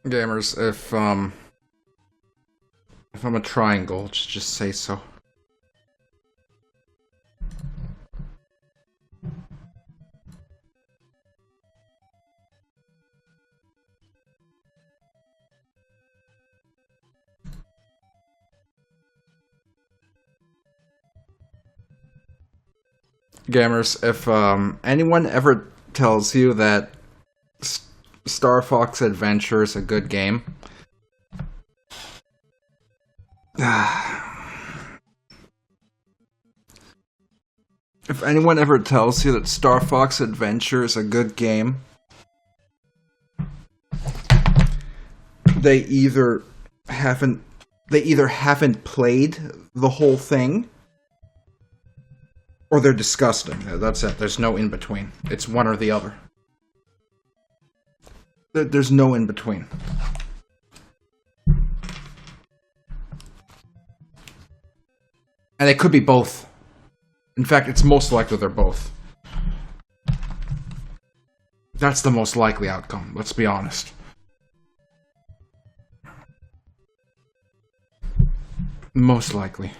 Gamers, if I'm a triangle, just say so. Gamers, if anyone ever tells you that Star Fox Adventure is a good game, if anyone ever tells you that Star Fox Adventure is a good game, they either haven't played the whole thing, or they're disgusting. That's it. There's no in between. It's one or the other. There's no in between. And it could be both. In fact, it's most likely they're both. That's the most likely outcome, let's be honest. Most likely.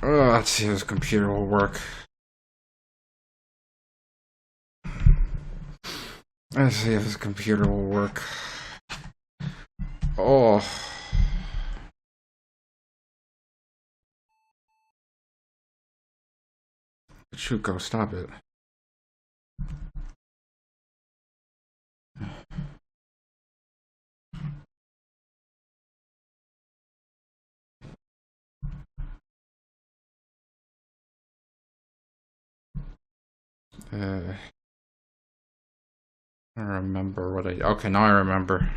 Let's see if this computer will work. Let's see if this computer will work. Oh. Chuko, stop it. I remember what okay, now I remember.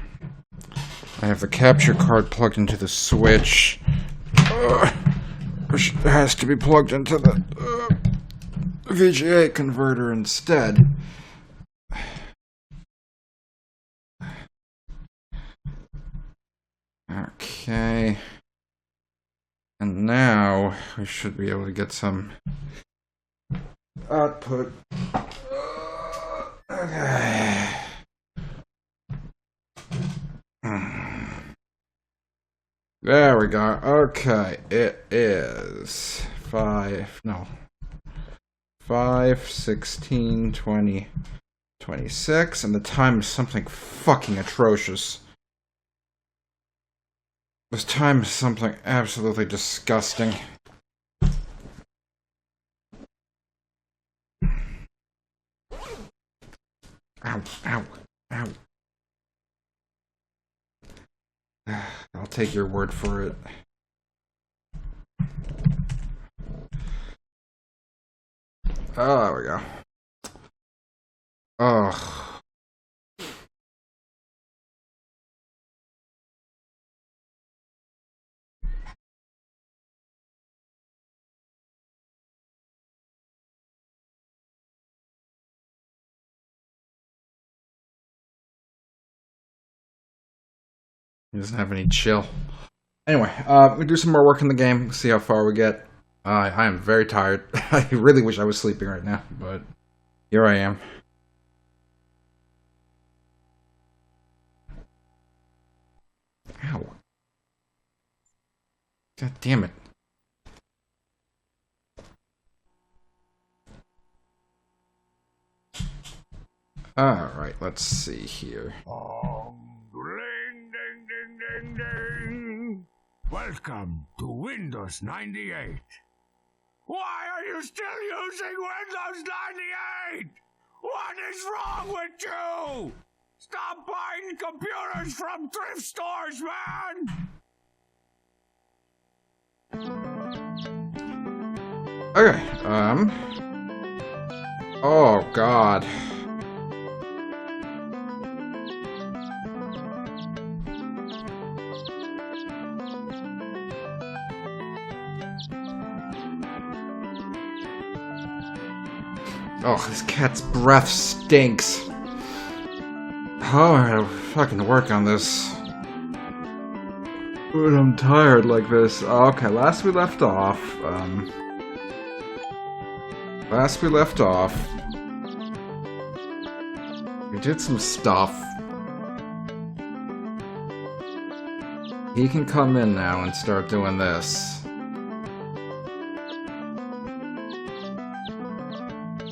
I have the capture card plugged into the switch. Which has to be plugged into the VGA converter instead. Okay. And now we should be able to get some output. Okay. There we go. Okay, it is 5/16/2026, and the time is something fucking atrocious. This time is something absolutely disgusting. Ow, ow, ow. I'll take your word for it. Oh, there we go. Oh. He doesn't have any chill. Anyway, we do some more work in the game, see how far we get. I am very tired. I really wish I was sleeping right now, but here I am. Ow. God damn it. Alright, let's see here. Ding, ding, ding, ding, ding. Welcome to Windows 98. Why are you still using Windows 98? What is wrong with you? Stop buying computers from thrift stores, man! Okay, oh god. Oh, this cat's breath stinks. Oh, I gotta fucking work on this. But I'm tired like this. Okay, last we left off, we did some stuff. he can come in now and start doing this.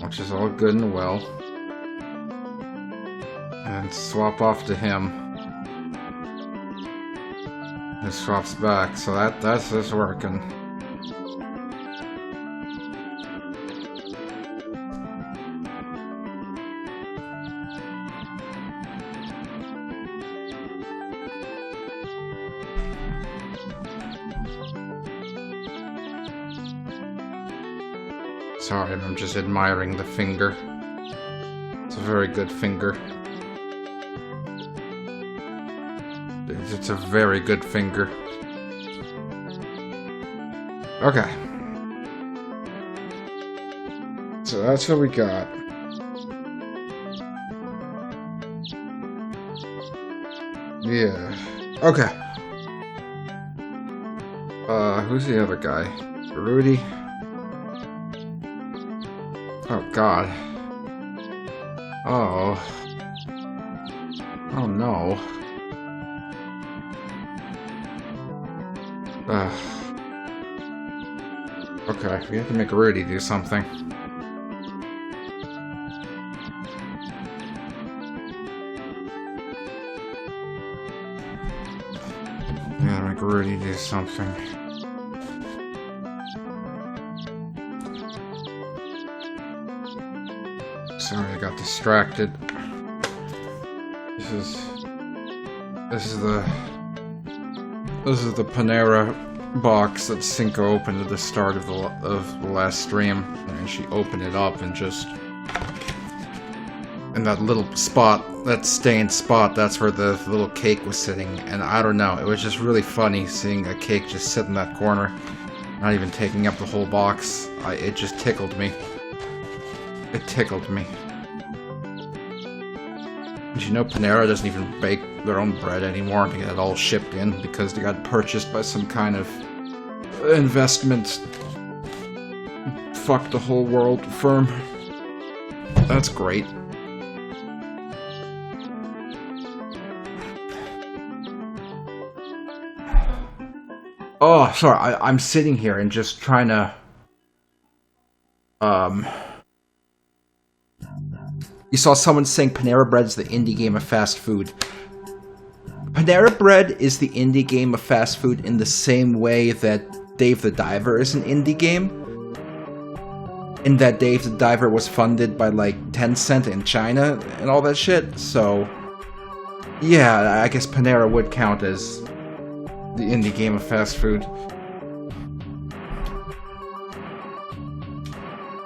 Which is all good and well. And swap off to him. It swaps back, so that's just working. Sorry, I'm just admiring the finger. It's a very good finger. It's a very good finger. Okay. So that's what we got. Yeah. Okay. Who's the other guy? Rudy? Oh, God. Oh. Oh, no. Okay, we have to make Rudy do something. We gotta make Rudy do something. Sorry, I got distracted. This is the Panera box that Cinco opened at the start of the last stream, and she opened it up and just in that little spot, that stained spot, that's where the little cake was sitting. And I don't know, it was just really funny seeing a cake just sit in that corner, not even taking up the whole box. It just tickled me. It tickled me. Did you know Panera doesn't even bake their own bread anymore? They get it all shipped in because they got purchased by some kind of investment fuck the whole world firm. That's great. Oh, sorry, I'm sitting here and just trying to you saw someone saying Panera Bread is the indie game of fast food. Panera Bread is the indie game of fast food in the same way that Dave the Diver is an indie game. In that Dave the Diver was funded by, like, Tencent in China and all that shit. So, yeah, I guess Panera would count as the indie game of fast food.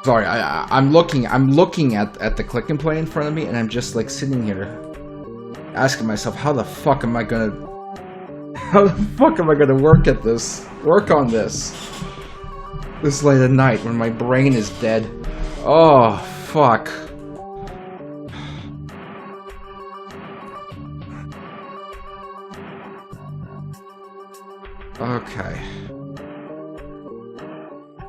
Sorry, I'm looking at the Klik and Play in front of me, and I'm just like sitting here asking myself, how the fuck am I gonna work on this late at night when my brain is dead? Oh, fuck. Okay.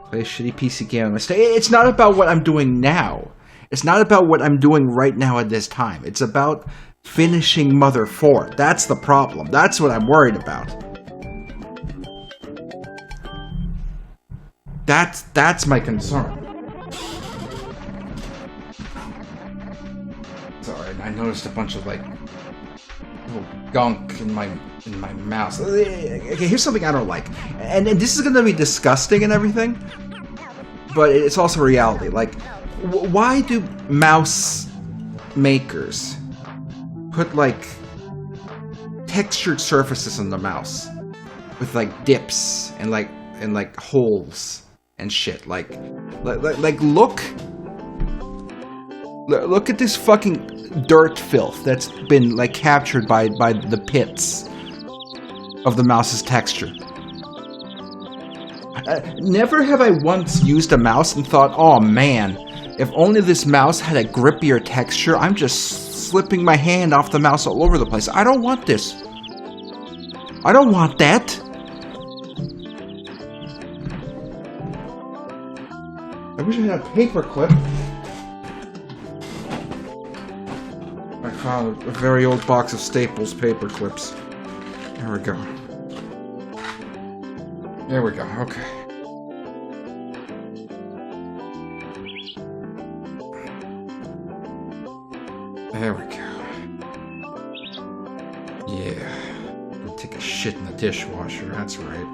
Play a shitty PC game on my stay. It's not about what I'm doing now. It's not about what I'm doing right now at this time. It's about finishing Mother 4. That's the problem. That's what I'm worried about. That's my concern. Sorry, I noticed a bunch of like little gunk in my mouse. Okay, here's something I don't like, and this is gonna be disgusting and everything, but it's also reality. Like, why do mouse makers put like textured surfaces on the mouse with like dips and like holes and shit? Like look at this fucking dirt filth that's been like captured by the pits of the mouse's texture. Never have I once used a mouse and thought, oh man, if only this mouse had a grippier texture. I'm just slipping my hand off the mouse all over the place. I don't want this. I don't want that. I wish I had a paper clip. I found a very old box of Staples paper clips. There we go. There we go, okay. There we go. Yeah. Take a shit in the dishwasher, that's right.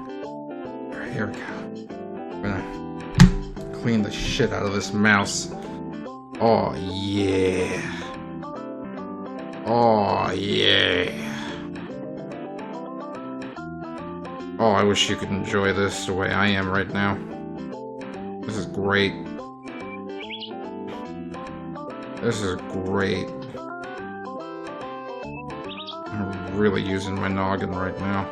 Alright, here we go. I'm gonna clean the shit out of this mouse. Oh, yeah. Oh, yeah. Oh, I wish you could enjoy this the way I am right now. This is great. This is great. I'm really using my noggin right now.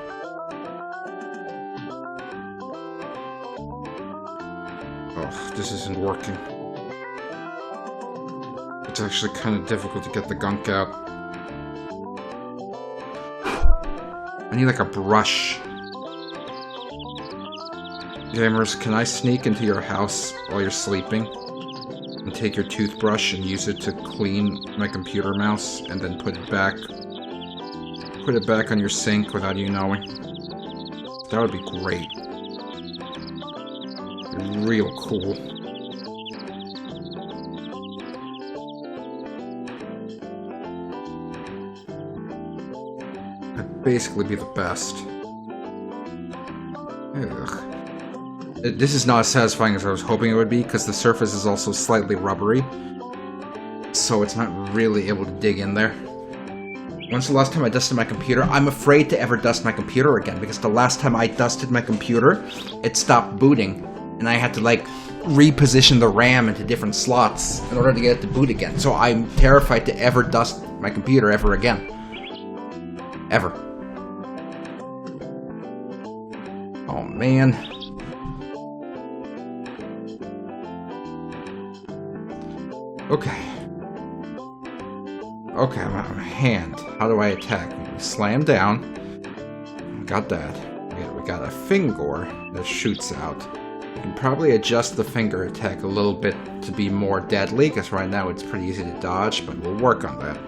Oh, this isn't working. It's actually kind of difficult to get the gunk out. I need like a brush. Gamers, can I sneak into your house while you're sleeping? And take your toothbrush and use it to clean my computer mouse and then put it back on your sink without you knowing? That would be great. Real cool. That'd basically be the best. Ugh. This is not as satisfying as I was hoping it would be, because the surface is also slightly rubbery. So it's not really able to dig in there. When's the last time I dusted my computer? I'm afraid to ever dust my computer again, because the last time I dusted my computer, it stopped booting. And I had to, like, reposition the RAM into different slots in order to get it to boot again. So I'm terrified to ever dust my computer ever again. Ever. Oh, man. Okay. Okay, I'm out of hand. How do I attack? Slam down. Got that. We got a finger that shoots out. You can probably adjust the finger attack a little bit to be more deadly, because right now it's pretty easy to dodge, but we'll work on that.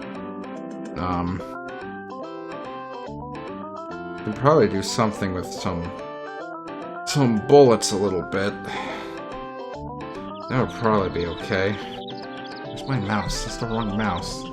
We can probably do something with some bullets a little bit. That would probably be okay. Where's my mouse? That's the wrong mouse.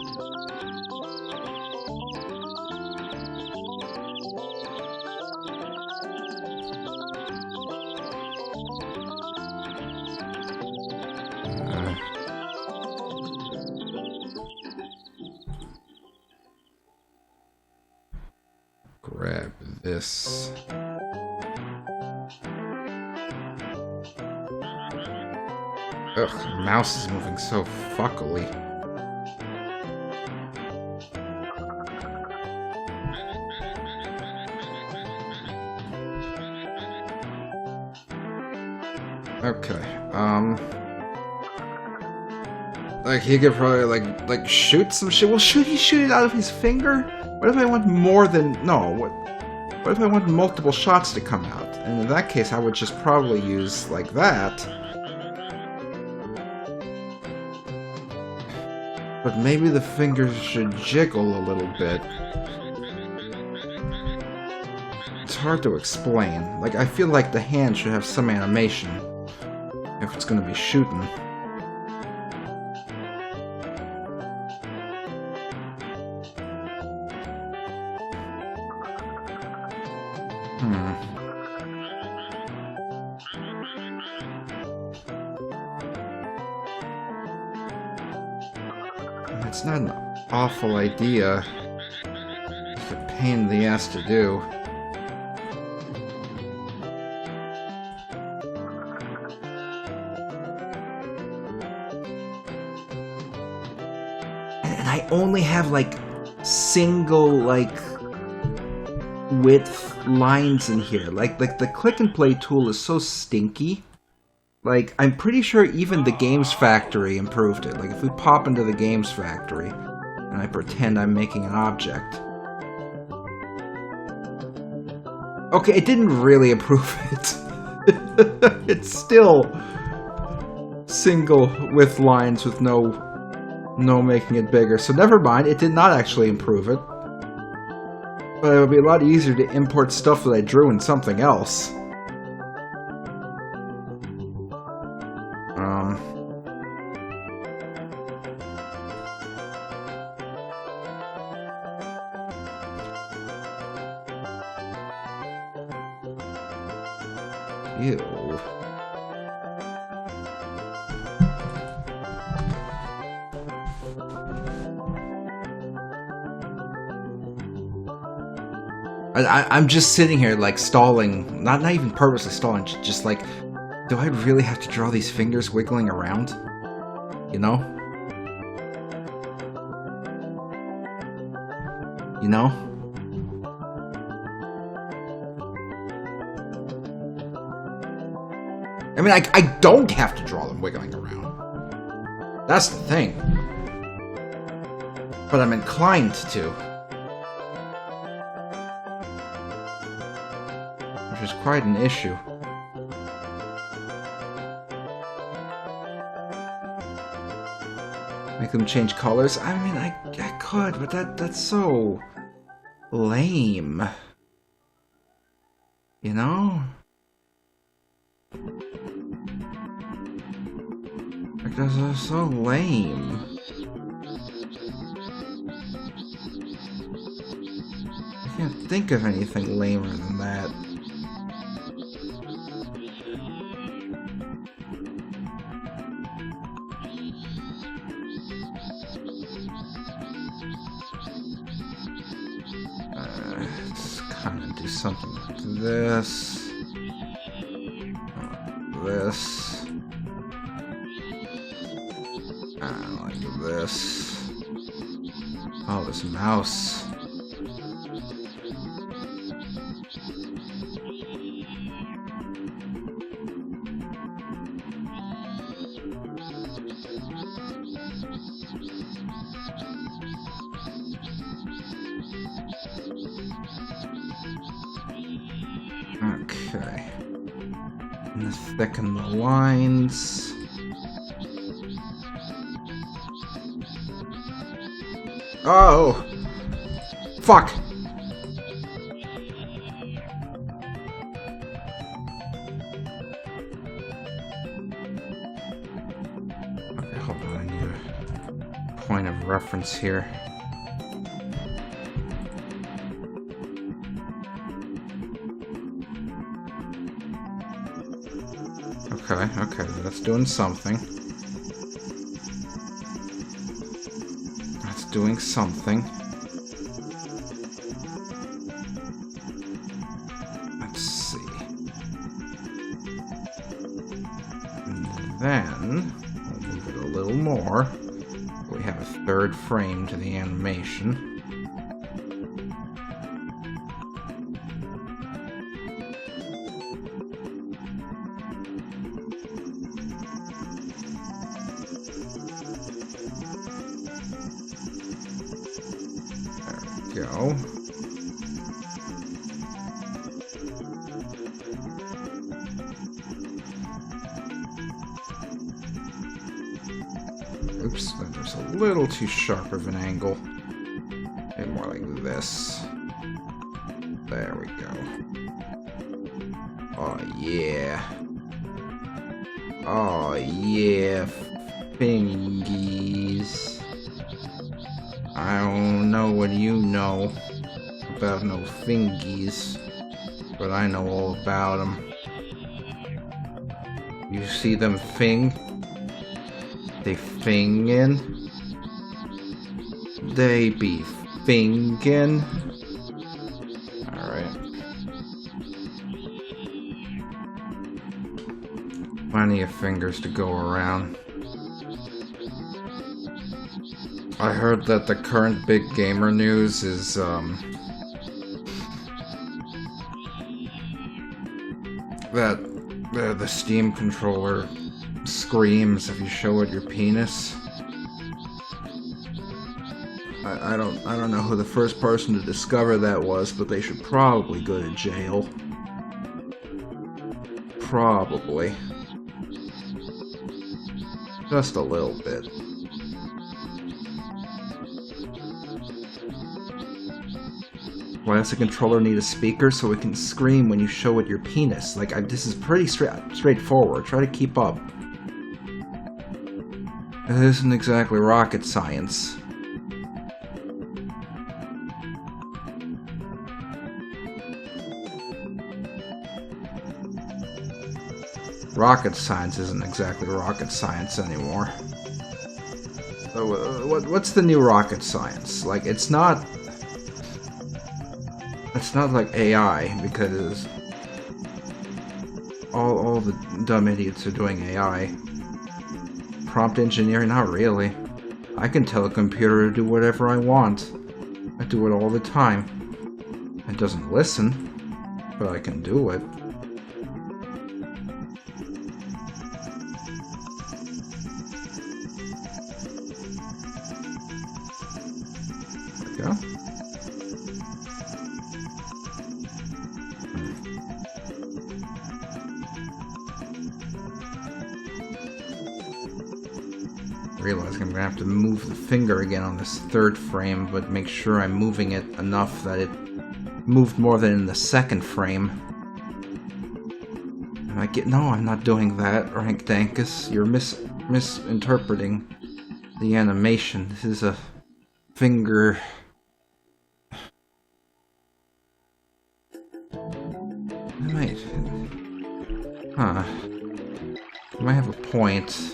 Grab this. Ugh, the mouse is moving so fuckily. Okay, like he could probably like shoot some shit. Well, should he shoot it out of his finger? What if I want more than what if I want multiple shots to come out? And in that case, I would just probably use like that. But maybe the fingers should jiggle a little bit. It's hard to explain. Like, I feel like the hand should have some animation if it's gonna be shooting. It's not an awful idea. It's a pain in the ass to do. And I only have like single width lines in here. Like the click and play tool is so stinky. Like, I'm pretty sure even the Games Factory improved it. Like, if we pop into the Games Factory, and I pretend I'm making an object. Okay, it didn't really improve it. It's still single width lines with no making it bigger. So never mind, it did not actually improve it. But it would be a lot easier to import stuff that I drew in something else. Ew. I'm just sitting here, like, stalling. Not even purposely stalling, just like, do I really have to draw these fingers wiggling around? You know? You know? I mean, I don't have to draw them wiggling around. That's the thing. But I'm inclined to. Which is quite an issue. Make them change colors? I mean, I could, but that's so lame. You know? Like, that's so lame. I can't think of anything lamer than that. Let's kind of do something like this. This. Like this. Oh, this mouse. Okay. And thicken the lines. Oh! Fuck! Okay, hold on, I need a point of reference here. Okay, that's doing something. That's doing something. Let's see. And then, we'll move it a little more. We have a third frame to the animation. Go. Oops, that was a little too sharp of an angle. Maybe more like this. There we go. Oh yeah. Oh yeah, fingies. I don't know what you know about no fingies, but I know all about them. You see them fing? They fingin'? They be fingin'? Alright. Plenty of fingers to go around. I heard that the current big gamer news is, that the Steam controller screams if you show it your penis. I don't know who the first person to discover that was, but they should probably go to jail. Probably. Just a little bit. Why does the controller need a speaker so it can scream when you show it your penis? Like, this is pretty straightforward. Try to keep up. It isn't exactly rocket science. Rocket science isn't exactly rocket science anymore. So, what's the new rocket science? Like, it's not like AI, because all the dumb idiots are doing AI. Prompt engineering, not really. I can tell a computer to do whatever I want. I do it all the time. It doesn't listen, but I can do it. There we go. Realizing I'm gonna have to move the finger again on this third frame, but make sure I'm moving it enough that it moved more than in the second frame. And I get, no, I'm not doing that, Rank Dankus. You're misinterpreting the animation. This is a finger. Wait. Huh. I might have a point.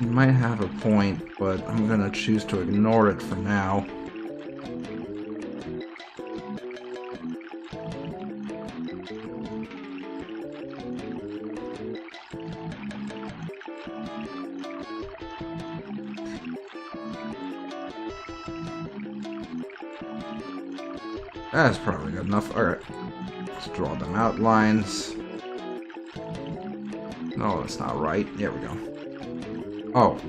You might have a point, but I'm gonna choose to ignore it for now. That's probably good enough. Alright. Let's draw them outlines. No, that's not right. There we go. Oh,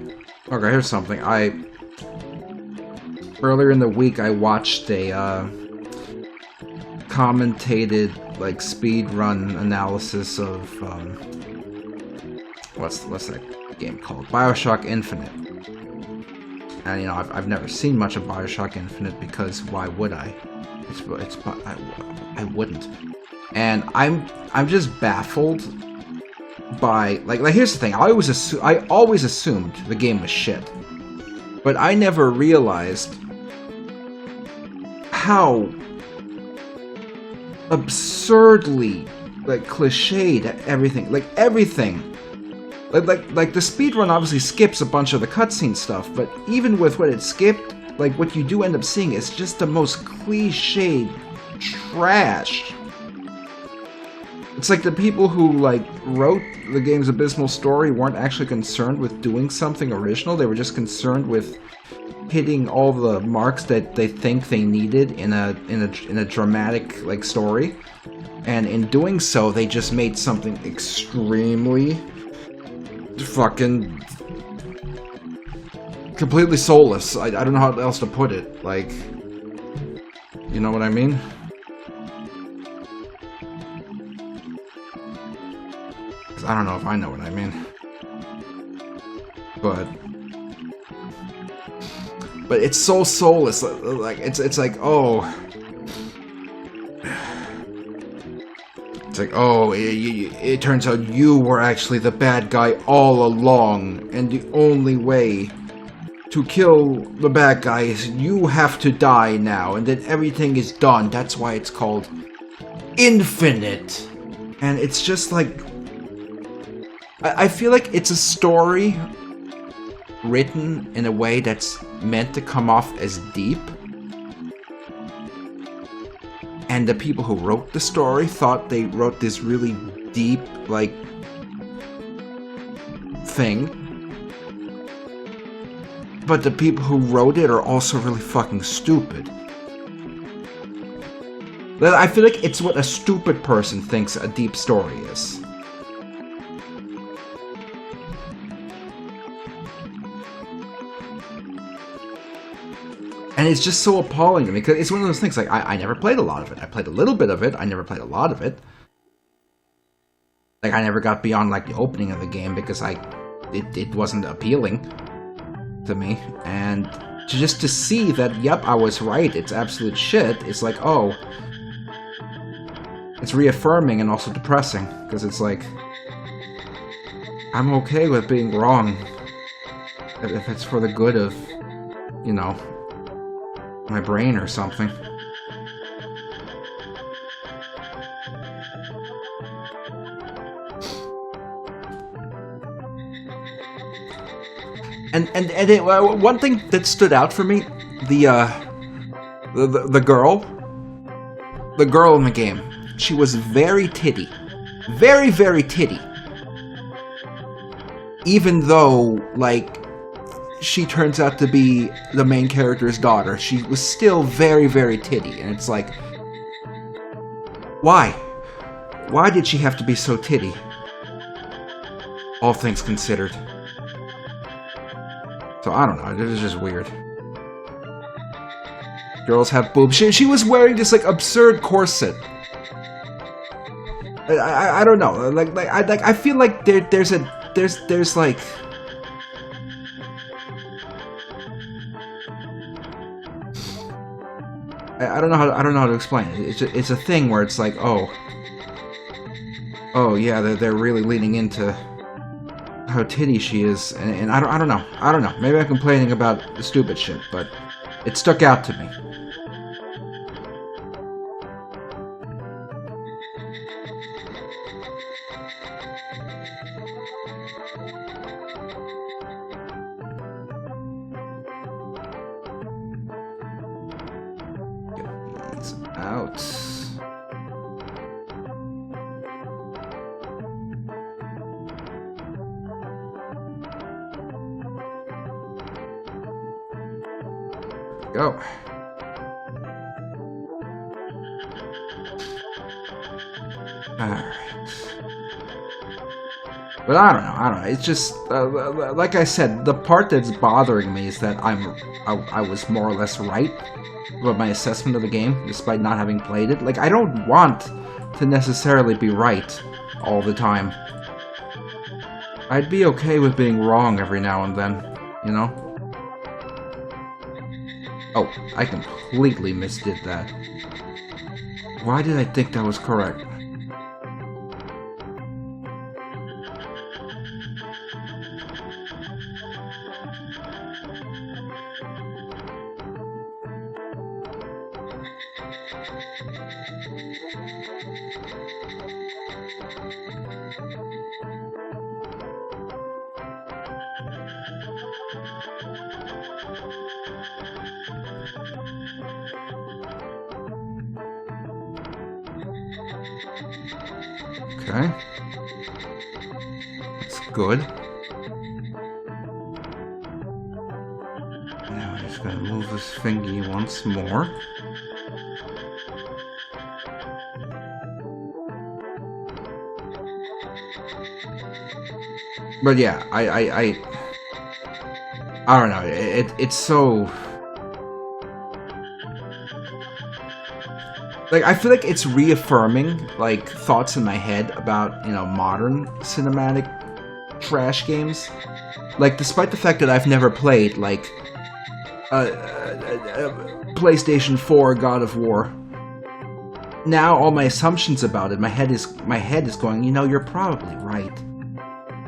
okay, here's something. Earlier in the week, I watched a, commentated, like, speedrun analysis of, what's that game called? BioShock Infinite. And, you know, I've never seen much of BioShock Infinite, because why would I? I wouldn't. And I'm just baffled by, like here's the thing. I always assumed the game was shit, but I never realized how absurdly, like, cliched everything, like the speedrun obviously skips a bunch of the cutscene stuff, but even with what it skipped, like, what you do end up seeing is just the most cliched trash. It's like the people who, like, wrote the game's abysmal story weren't actually concerned with doing something original. They were just concerned with hitting all the marks that they think they needed in a dramatic, like, story. And in doing so, they just made something extremely fucking completely soulless. I don't know how else to put it. Like, you know what I mean? I don't know if I know what I mean, but it's so soulless. Like, it's like, oh, it's like, oh, it turns out you were actually the bad guy all along, and the only way to kill the bad guy is you have to die now, and then everything is done. That's why it's called Infinite, and it's just like, I feel like it's a story written in a way that's meant to come off as deep. And the people who wrote the story thought they wrote this really deep, like, thing. But the people who wrote it are also really fucking stupid. I feel like it's what a stupid person thinks a deep story is. And it's just so appalling to me, because it's one of those things, like, I never played a lot of it. I played a little bit of it, I never played a lot of it. Like, I never got beyond, like, the opening of the game, because it wasn't appealing to me. And just to see that, yep, I was right, it's absolute shit, it's like, oh. It's reaffirming and also depressing, because it's like, I'm okay with being wrong. If it's for the good of, you know, my brain or something. One thing that stood out for me, the girl in the game, she was very titty, very, very titty. Even though, like, she turns out to be the main character's daughter, she was still very, very titty, and it's like, why? Why did she have to be so titty? All things considered. So I don't know, it was just weird. Girls have boobs. She was wearing this like absurd corset. I don't know. I feel like there's like I don't know how to explain it. It's a thing where it's like, oh yeah, they're really leaning into how titty she is, and I don't know. Maybe I'm complaining about the stupid shit, but it stuck out to me. Get these out. Go. Alright. But I don't know. It's just, like I said, the part that's bothering me is that I was more or less right about my assessment of the game, despite not having played it. Like, I don't want to necessarily be right all the time. I'd be okay with being wrong every now and then, you know? Oh, I completely misdid that. Why did I think that was correct? Okay. That's good. Now I'm just gonna move this thingy once more. But yeah, I don't know. It's so. Like, I feel like it's reaffirming, like, thoughts in my head about, you know, modern cinematic trash games. Like, despite the fact that I've never played, like, PlayStation 4 God of War, now all my assumptions about it, my head is going, you know, you're probably right.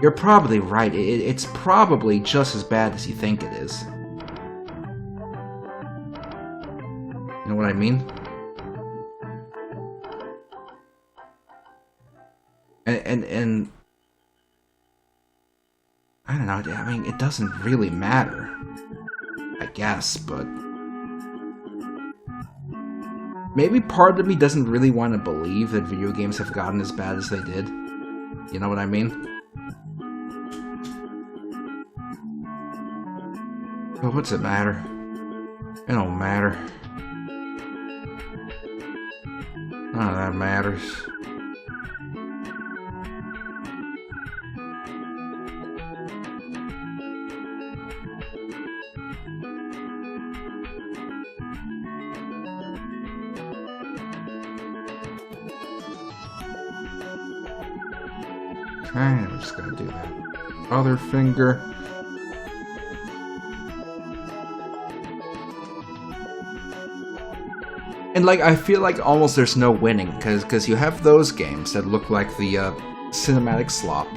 You're probably right. It's probably just as bad as you think it is. You know what I mean? And I don't know, I mean, it doesn't really matter, I guess, but maybe part of me doesn't really want to believe that video games have gotten as bad as they did. You know what I mean? But what's it matter? It don't matter. None of that matters. Okay, I'm just gonna do that other finger. And, like, I feel like almost there's no winning, because you have those games that look like the cinematic slop,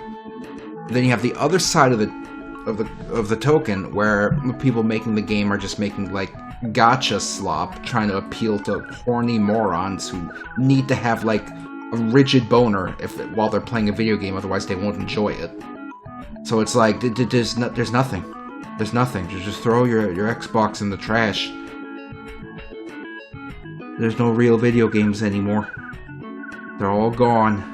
Then you have the other side of the token where people making the game are just making like gotcha slop, trying to appeal to horny morons who need to have like a rigid boner while they're playing a video game, otherwise they won't enjoy it. So it's like there's nothing. There's nothing. Just throw your Xbox in the trash. There's no real video games anymore. They're all gone.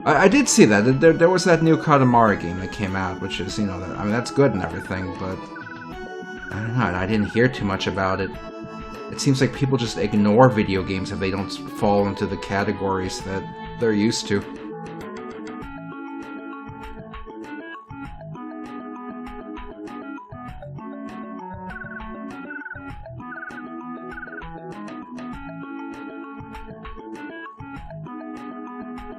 I did see that. There was that new Katamari game that came out, which is, you know, I mean, that's good and everything, but I don't know, I didn't hear too much about it. It seems like people just ignore video games if they don't fall into the categories that they're used to.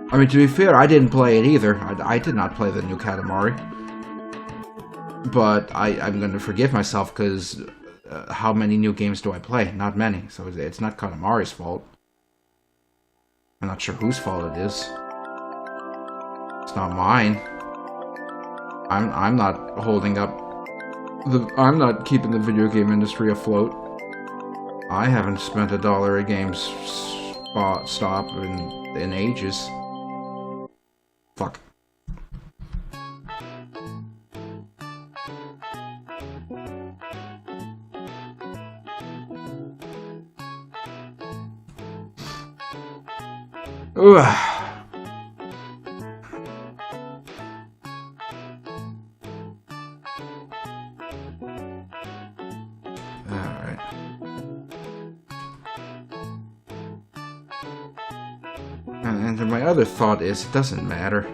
I mean, to be fair, I didn't play it either. I did not play the new Katamari. But I'm going to forgive myself, because how many new games do I play? Not many. So it's not Katamari's fault. I'm not sure whose fault it is. It's not mine. I'm not holding up... I'm not keeping the video game industry afloat. I haven't spent $1 a game stop in ages. Fuck. Ugh. Alright. And my other thought is, it doesn't matter.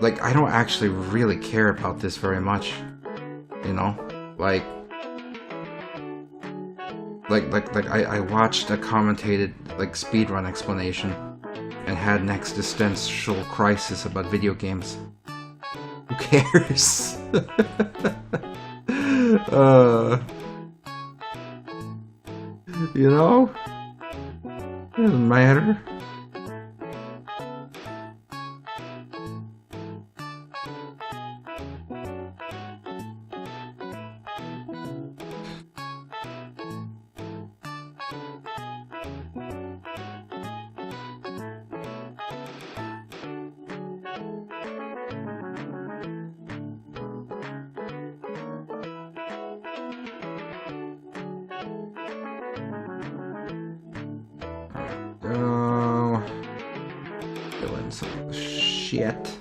Like, I don't actually really care about this very much. You know? Like I watched a commentated, like, speedrun explanation and had an existential crisis about video games. Who cares? You know? It doesn't matter. Doing some shit.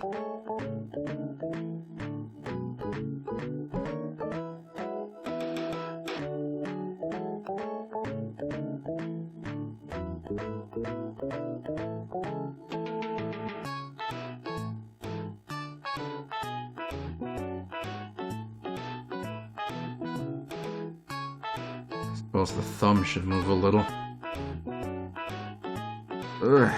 I suppose the thumb should move a little. Ugh.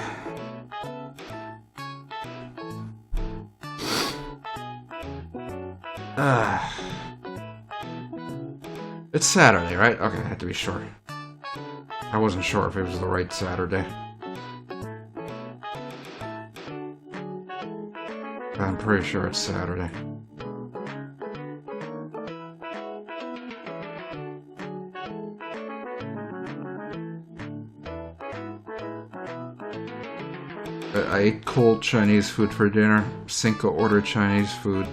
It's Saturday, right? Okay, I had to be sure. I wasn't sure if it was the right Saturday. I'm pretty sure it's Saturday. I ate cold Chinese food for dinner. Cinco ordered Chinese food.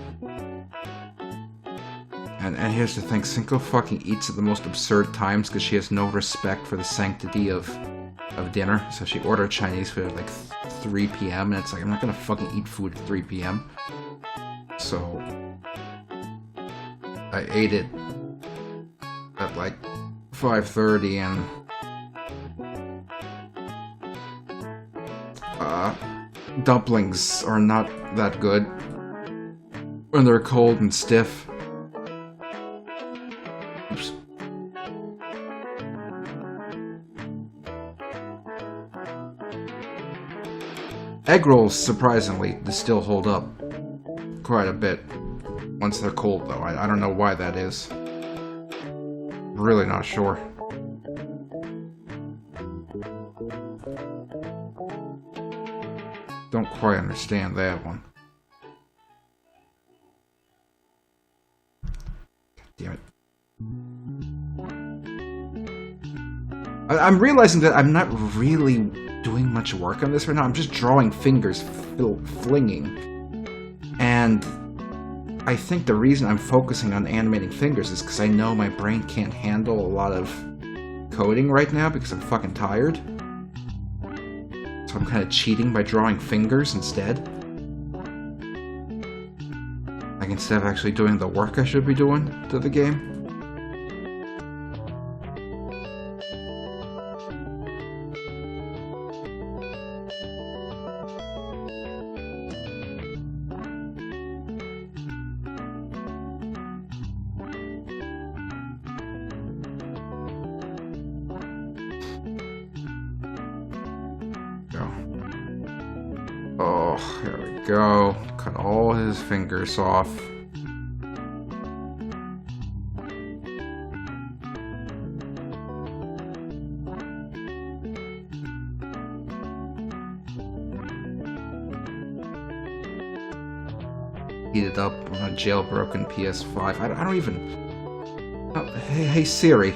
And here's the thing, Cinco fucking eats at the most absurd times because she has no respect for the sanctity of dinner. So she ordered Chinese food at like 3 p.m. and it's like, I'm not gonna fucking eat food at 3 p.m. So I ate it at like 5:30 and dumplings are not that good when they're cold and stiff. Oops. Egg rolls, surprisingly, they still hold up quite a bit once they're cold, though. I don't know why that is. Really not sure. Don't quite understand that one. Damn it. I'm realizing that I'm not really doing much work on this right now. I'm just drawing fingers flinging. And I think the reason I'm focusing on animating fingers is because I know my brain can't handle a lot of coding right now because I'm fucking tired. So I'm kind of cheating by drawing fingers instead. Like instead of actually doing the work I should be doing to the game. Oh, there we go. Cut all his fingers off. Heat it up on a jailbroken PS5. I don't even... Oh, hey Siri.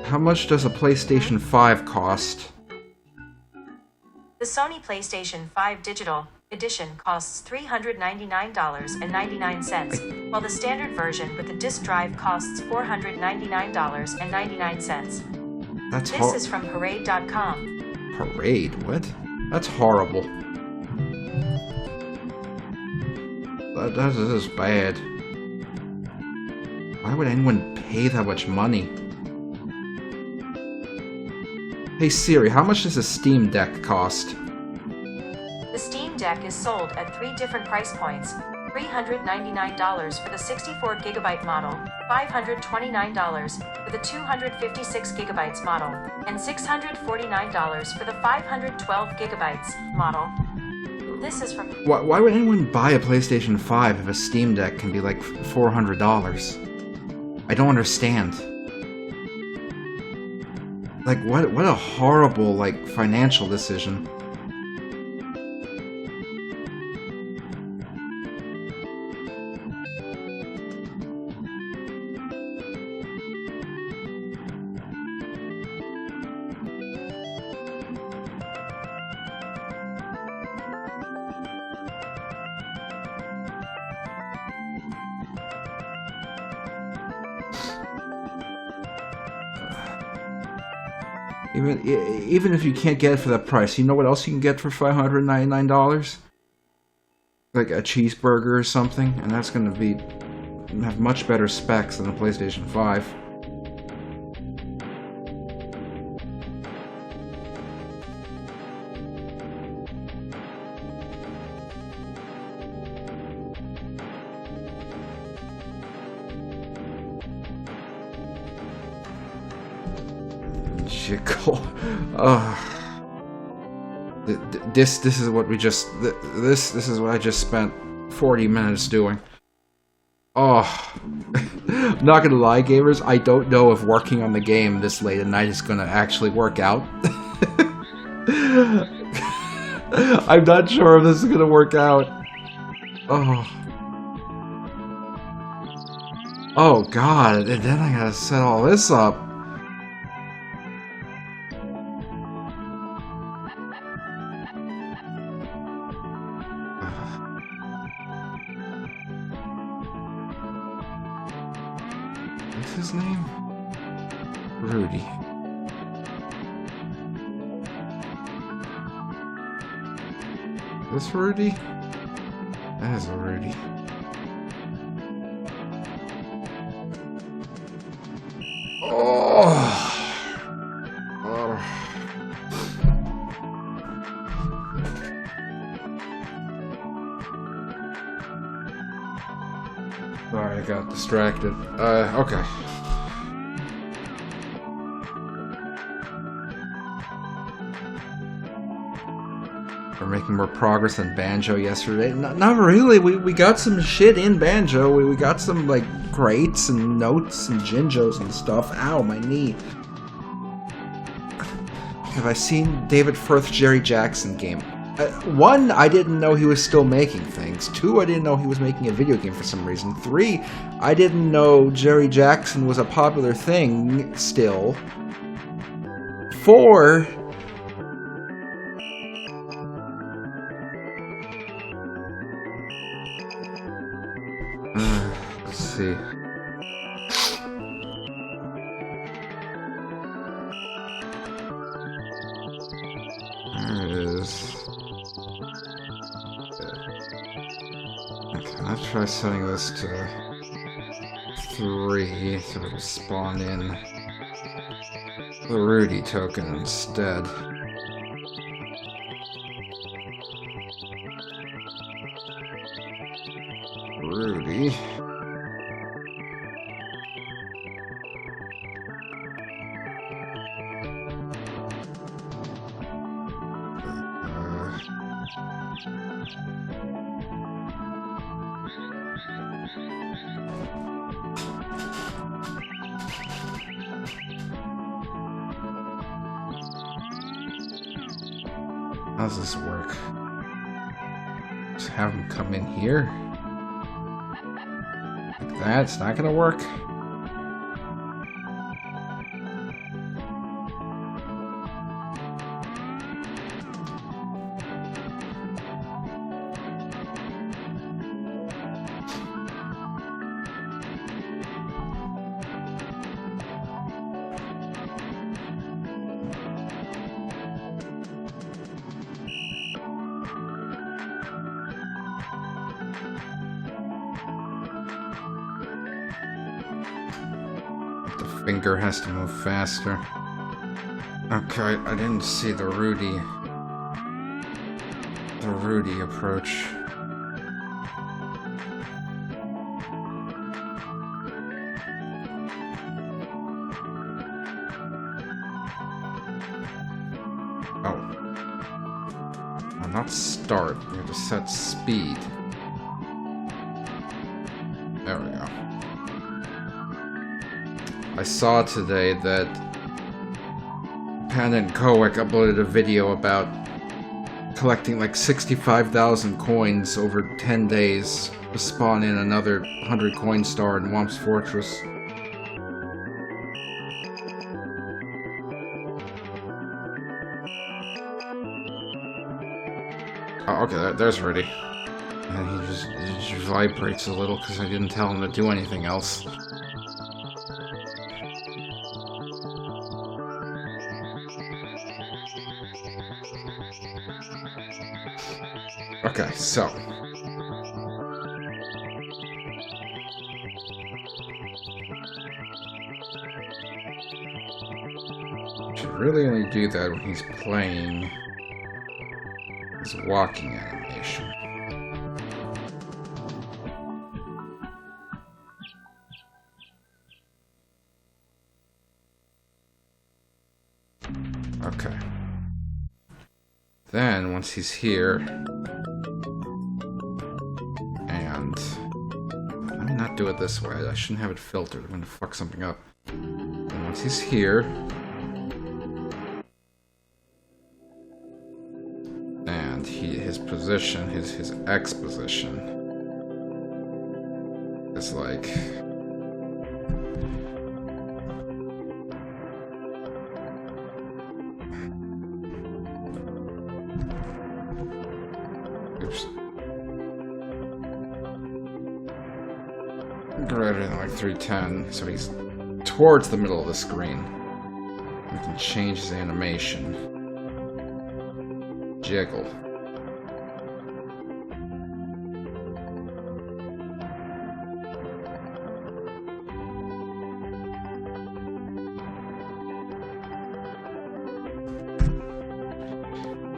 How much does a PlayStation 5 cost? The Sony PlayStation 5 Digital Edition costs $399.99, while the standard version with the disc drive costs $499.99. This is from Parade.com. Parade? What? That's horrible. That is bad. Why would anyone pay that much money? Hey Siri, how much does a Steam Deck cost? The Steam Deck is sold at 3 different price points. $399 for the 64GB model, $529 for the 256GB model, and $649 for the 512GB model. This is from... Why would anyone buy a PlayStation 5 if a Steam Deck can be like $400? I don't understand. Like, what a horrible, like, financial decision. Even if you can't get it for that price, you know what else you can get for $599? Like a cheeseburger or something, and that's going to have much better specs than a PlayStation 5. Chickle. This is what we just this is what I just spent 40 minutes doing. Oh, I'm not gonna lie, gamers. I don't know if working on the game this late at night is gonna actually work out. I'm not sure if this is gonna work out. Oh God! And then I gotta set all this up. What's his name? Rudy. This Rudy? That is a Rudy. Oh. Sorry, I got distracted. Okay. We're making more progress than Banjo yesterday. Not really. We got some shit in Banjo. We got some, like, crates and notes and Jinjos and stuff. Ow, my knee. Have I seen David Firth's Jerry Jackson game? 1, I didn't know he was still making things. 2, I didn't know he was making a video game for some reason. 3, I didn't know Jerry Jackson was a popular thing still. 4... let's see. There it is. Okay, let's try setting this to 3 so it'll spawn in the Rudy token instead. Rudy. How does this work? Just have him come in here? Like that? It's not gonna work? Finger has to move faster. Okay, I didn't see the Rudy approach. Oh. No, not start. You have to set speed. There we go. I saw today that Panda and Kowick uploaded a video about collecting like 65,000 coins over 10 days to spawn in another 100 coin star in Womp's Fortress. Oh, okay, there's Rudy. And he just vibrates a little because I didn't tell him to do anything else. Okay, so should really only do that when he's playing his walking animation. Okay. Then once he's here. Let me not do it this way. I shouldn't have it filtered. I'm going to fuck something up. And once he's here... and his position, his X position... is like... oops. Greater than like 310, so he's towards the middle of the screen. We can change his animation. Jiggle.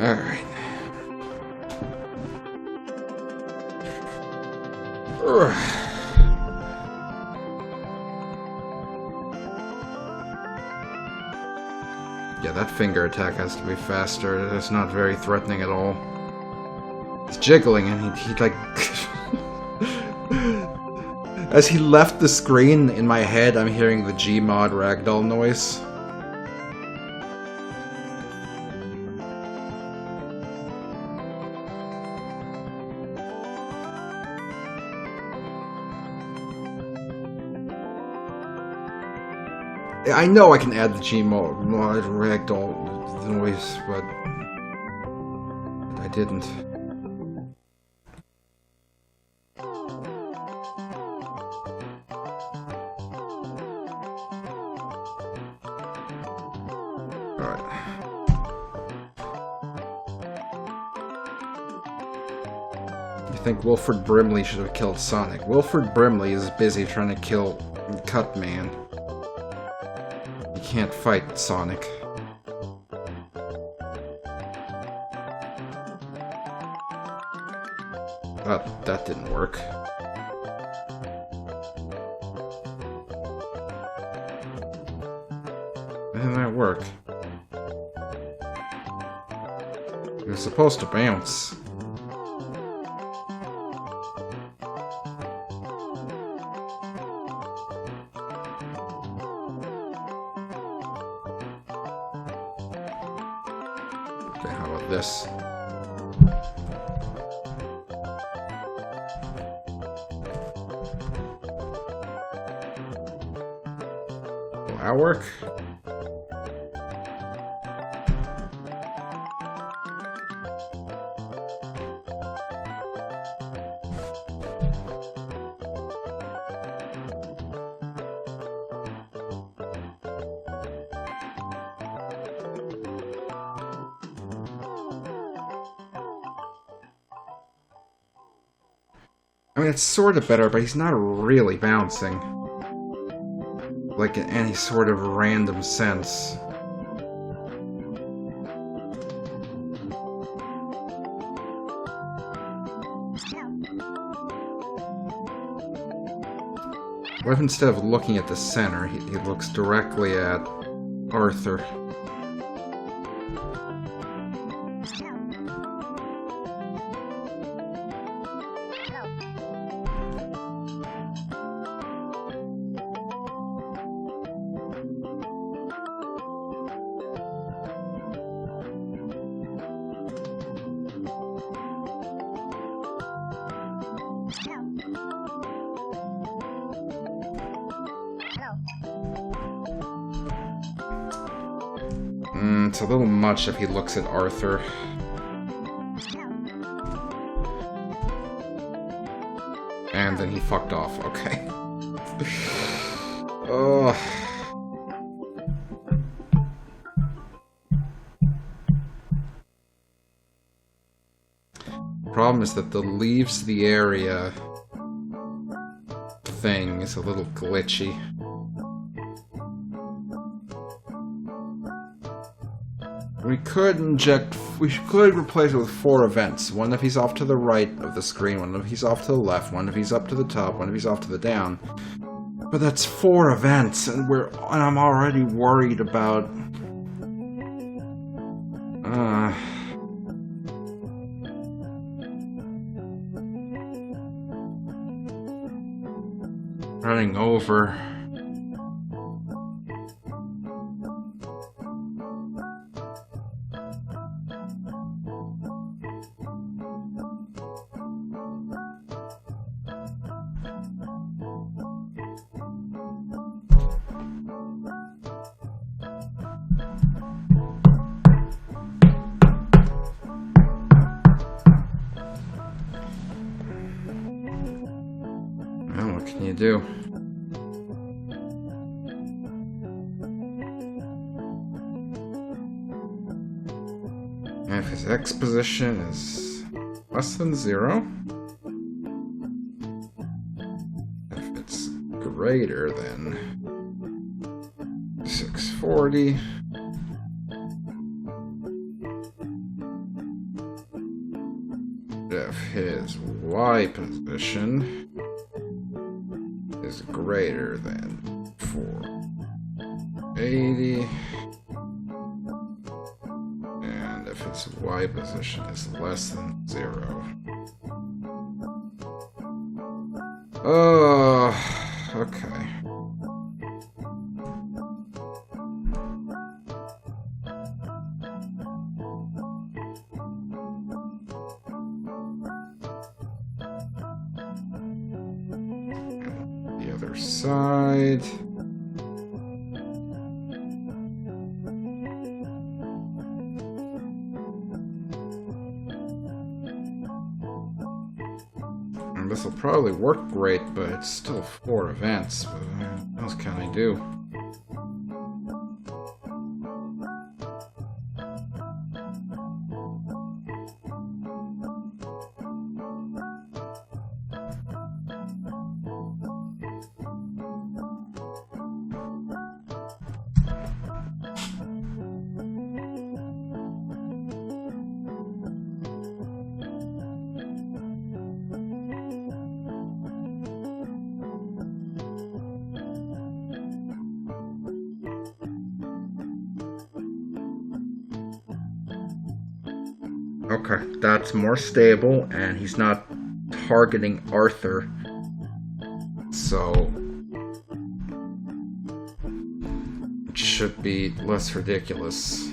Alright. Yeah, that finger attack has to be faster. It's not very threatening at all. It's jiggling, and he like... As he left the screen, in my head, I'm hearing the Gmod ragdoll noise. I know I can add the Gmod ragdoll noise, but I didn't. I think Wilford Brimley should have killed Sonic. Wilford Brimley is busy trying to kill Cutman. He can't fight Sonic. That didn't work. Didn't that work? It was supposed to bounce. Okay, how about this? Will that work? I mean, it's sort of better, but he's not really bouncing. Like, in any sort of random sense. What if instead of looking at the center, he looks directly at Arthur? It's a little much if he looks at Arthur. And then he fucked off. Okay. Ugh. Problem is that the leaves the area thing is a little glitchy. We could replace it with 4 events. One if he's off to the right of the screen, one if he's off to the left, one if he's up to the top, one if he's off to the down. But that's 4 events, and I'm already worried about running over. What can you do? If his X position is less than 0, if it's greater than 640, if his Y position is greater than 480, and if its Y position is less than 0. Okay. The other side. This will probably work great, but it's still 4 events. What else can I do? Okay, that's more stable, and he's not targeting Arthur, so it should be less ridiculous.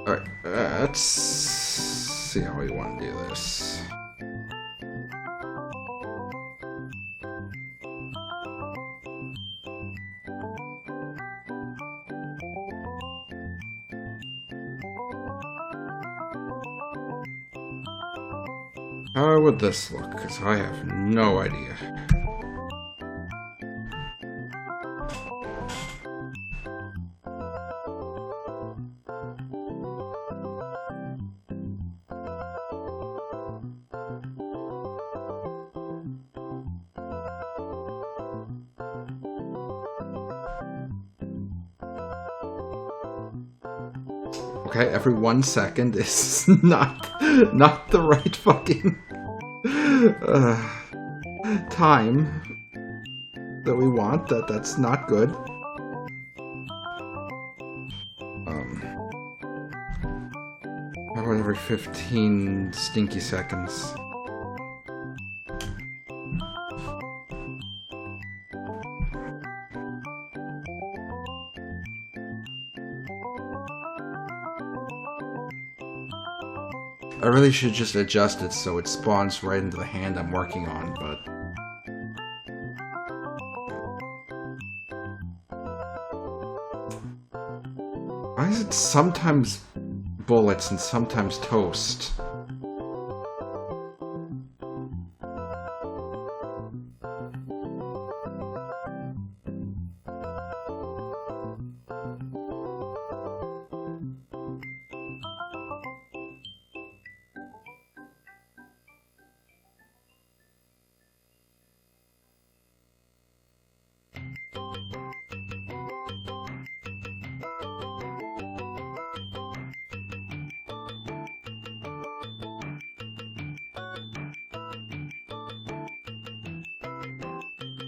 Alright, let's see how we want to do this. How would this look? Because I have no idea. Okay, every 1 second is not the right fucking time that we want. That's not good. How about every 15 stinky seconds? I really should just adjust it so it spawns right into the hand I'm working on, but... Why is it sometimes bullets and sometimes toast?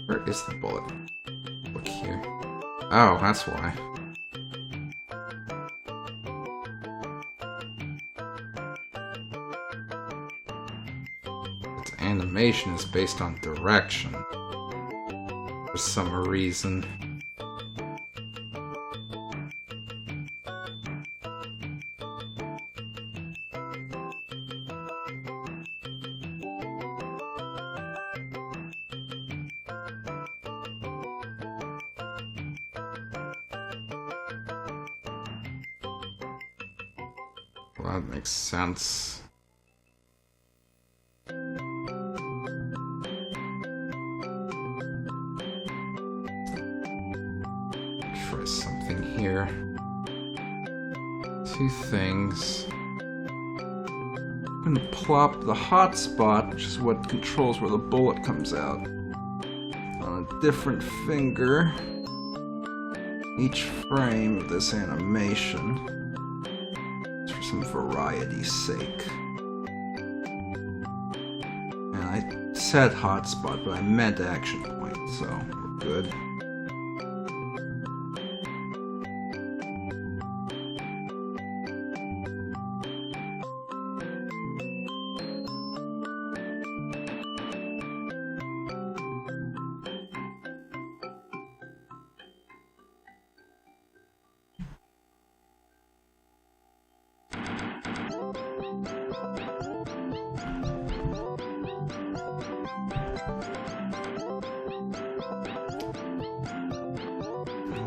Where is the bullet? Look here. Oh, that's why. Its animation is based on direction. For some reason. Well, that makes sense. Try something here. 2 things. I'm gonna plop the hotspot, which is what controls where the bullet comes out. on a different finger each frame of this animation, just for some variety's sake. And I said hotspot, but I meant action point, so we're good.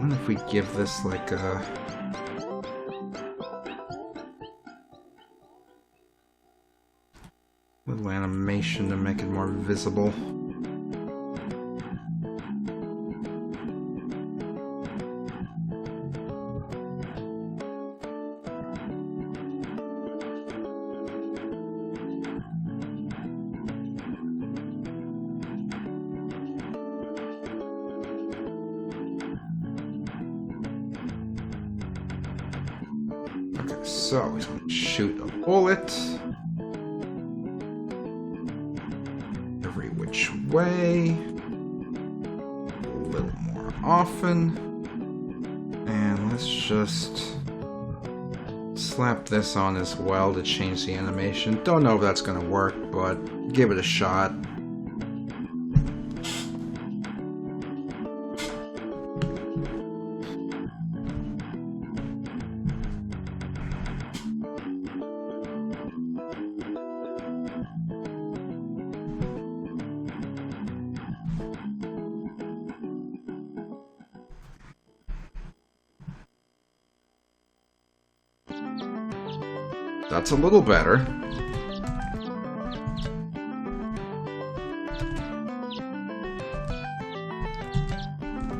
If we give this like a little animation to make it more visible. So he's going to shoot a bullet every which way, a little more often, and let's just slap this on as well to change the animation. Don't know if that's going to work, but give it a shot. That's a little better.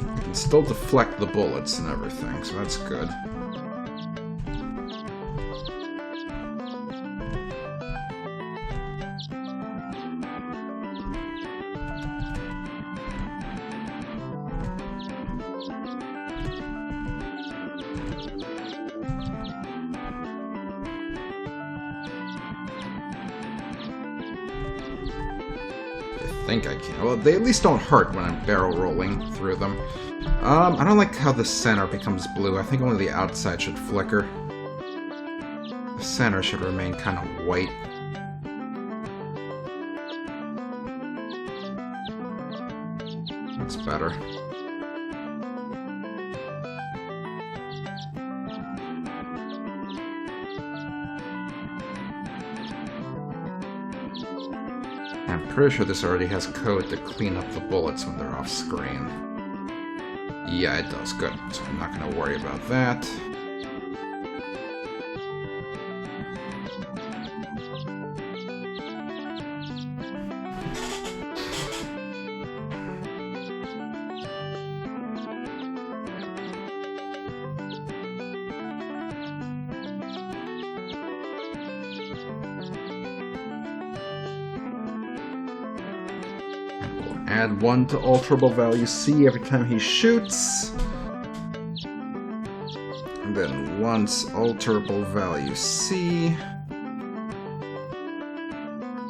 You can still deflect the bullets and everything, so that's good. I think I can. Well, they at least don't hurt when I'm barrel rolling through them. I don't like how the center becomes blue. I think only the outside should flicker. The center should remain kind of white. That's better. I'm pretty sure this already has code to clean up the bullets when they're off screen. Yeah, it does. Good. So I'm not going to worry about that. Add 1 to alterable value C every time he shoots. And then once alterable value C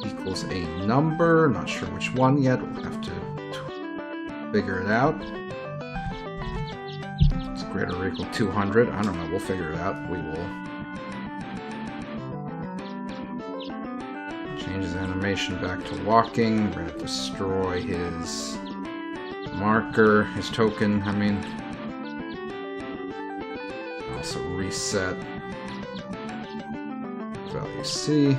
equals a number, not sure which one yet, we'll have to figure it out. It's greater or equal to 200, I don't know, we'll figure it out, we will. Change his animation back to walking. We're going to destroy his marker, his token, I mean. Also reset value C.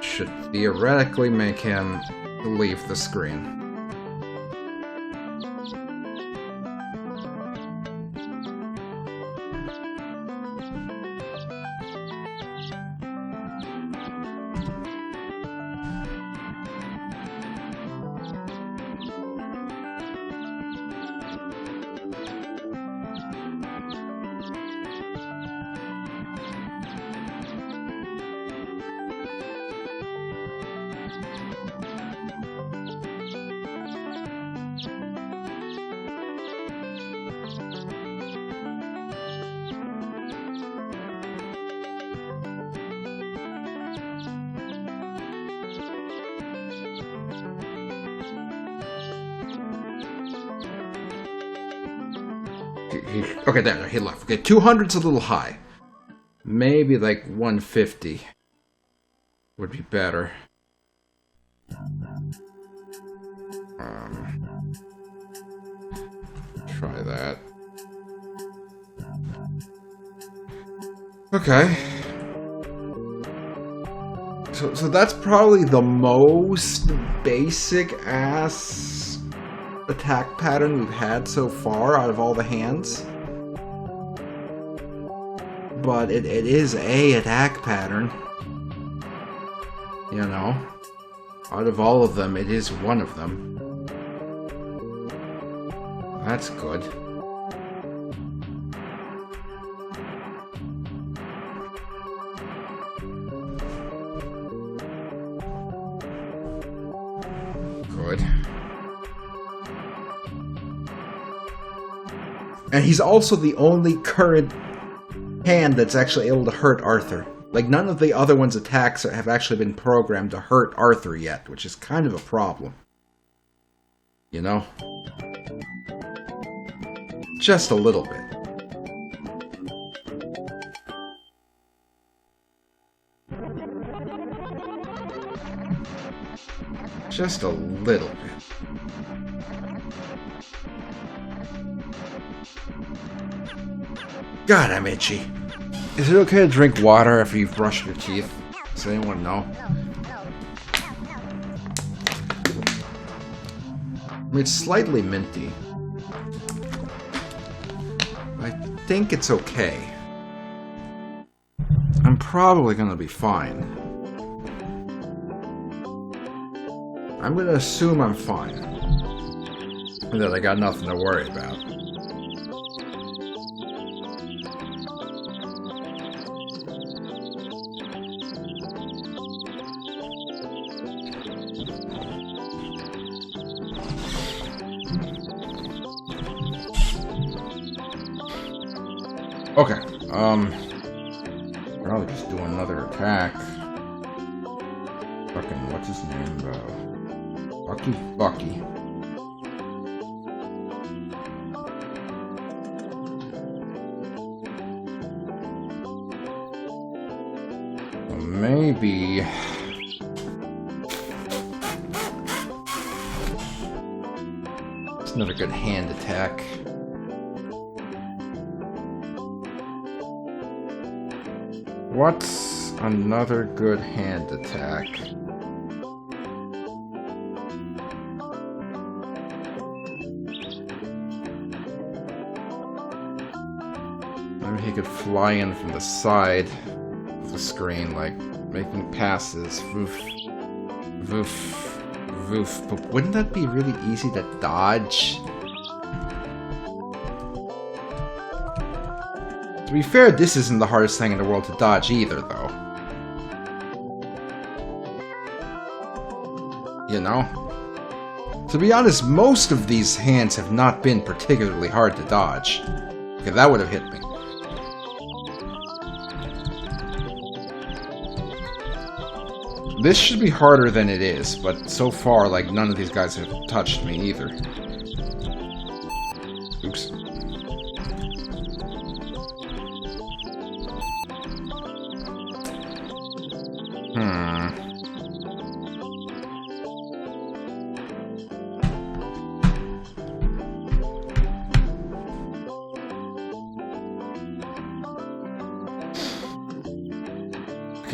Should theoretically make him leave the screen. Okay, there, he left. Okay, 200's a little high. Maybe like 150 would be better. Try that. Okay. So that's probably the most basic ass attack pattern we've had so far out of all the hands. But it is a attack pattern. You know. Out of all of them, it is one of them. That's good. Good. And he's also the only current hand that's actually able to hurt Arthur. Like, none of the other one's attacks have actually been programmed to hurt Arthur yet, which is kind of a problem. You know? Just a little bit. Just a little bit. God, I'm itchy. Is it okay to drink water after you've brushed your teeth? Does anyone know? I mean, it's slightly minty. I think it's okay. I'm probably gonna be fine. I'm gonna assume I'm fine. And that I got nothing to worry about. Okay, probably just do another attack. Fucking, what's his name, Bucky. So maybe... it's another good hand attack. What's another good hand attack? Maybe he could fly in from the side of the screen, like making passes. Voof. Voof. Voof. But wouldn't that be really easy to dodge? To be fair, this isn't the hardest thing in the world to dodge either, though. You know? To be honest, most of these hands have not been particularly hard to dodge. Okay, that would have hit me. This should be harder than it is, but so far, like, none of these guys have touched me either. Oops.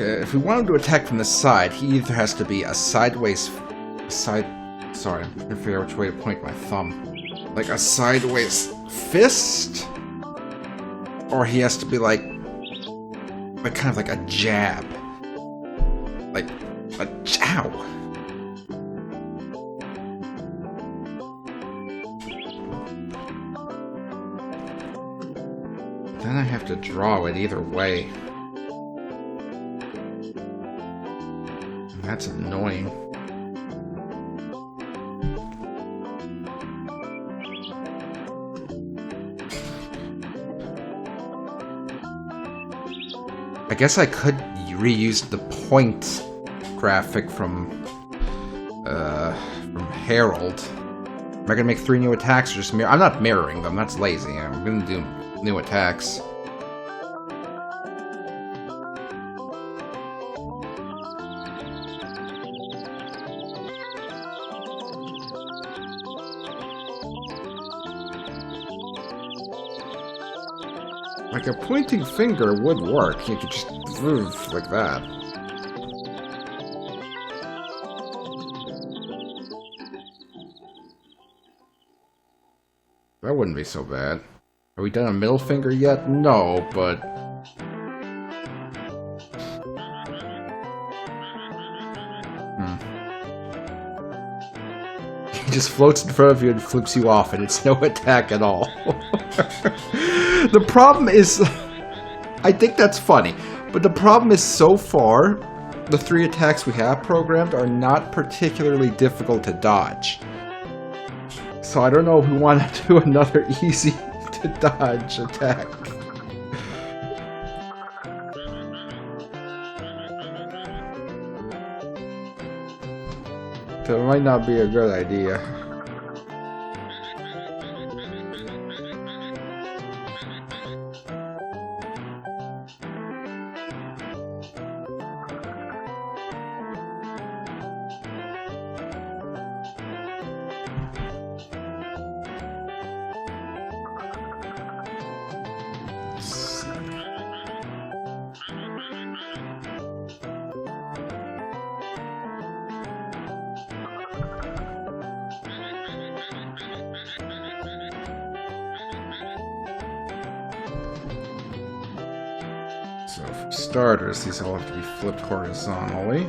Okay, if we want him to attack from the side, he either has to be a sideways... Sorry, I'm trying to figure out which way to point my thumb. Like a sideways fist? Or he has to be like kind of like a jab. Like a jow. Then I have to draw it either way. That's annoying. I guess I could reuse the point graphic from Harold. Am I gonna make 3 new attacks or just mirror? I'm not mirroring them, that's lazy. I'm gonna do new attacks. Like a pointing finger would work. You could just move like that. That wouldn't be so bad. Are we done a middle finger yet? No, but... He just floats in front of you and flips you off, and it's no attack at all. The problem is... I think that's funny, but the problem is so far, the 3 attacks we have programmed are not particularly difficult to dodge. So I don't know if we want to do another easy to dodge attack. That might not be a good idea. So for starters, these all have to be flipped horizontally.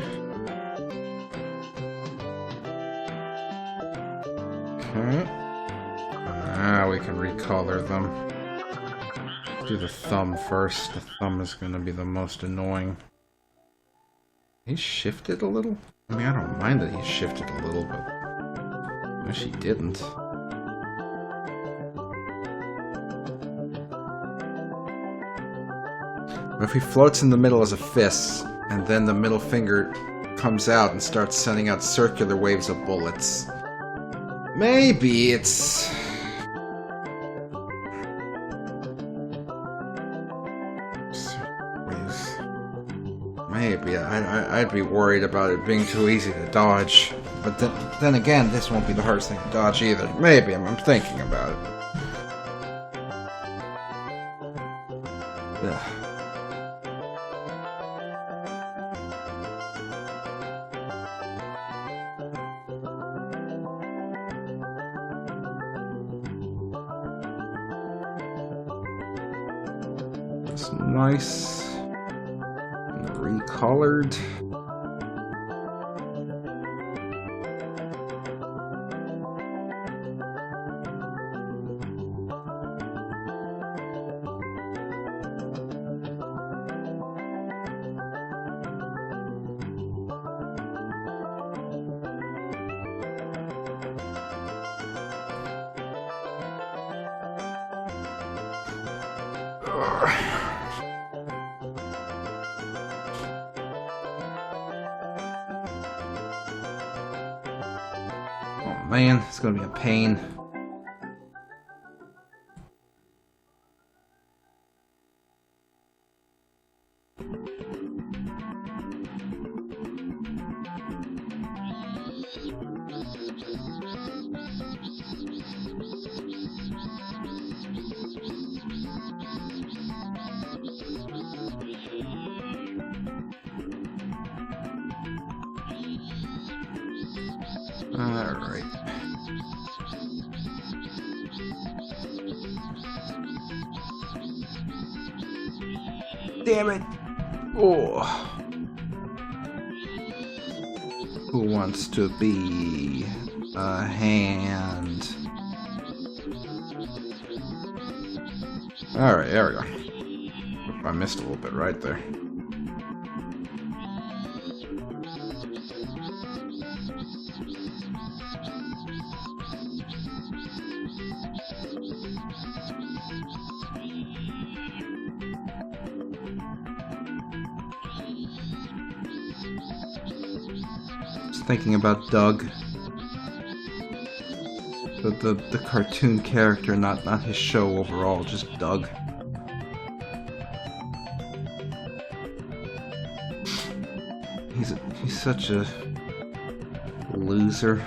Okay. Now we can recolor them. Do the thumb first. The thumb is going to be the most annoying. He shifted a little? I mean, I don't mind that he shifted a little, but I wish he didn't. If he floats in the middle as a fist, and then the middle finger comes out and starts sending out circular waves of bullets, maybe it's... Maybe. I'd be worried about it being too easy to dodge. But then again, this won't be the hardest thing to dodge either. Maybe. I'm thinking about it. Ugh. It's nice. Recolored. Oh man, it's gonna be a pain. Alright. Damn it! Oh. Who wants to be a hand? Alright, there we go. I missed a little bit right there. Thinking about Doug. The cartoon character, not his show overall, just Doug. He's such a loser.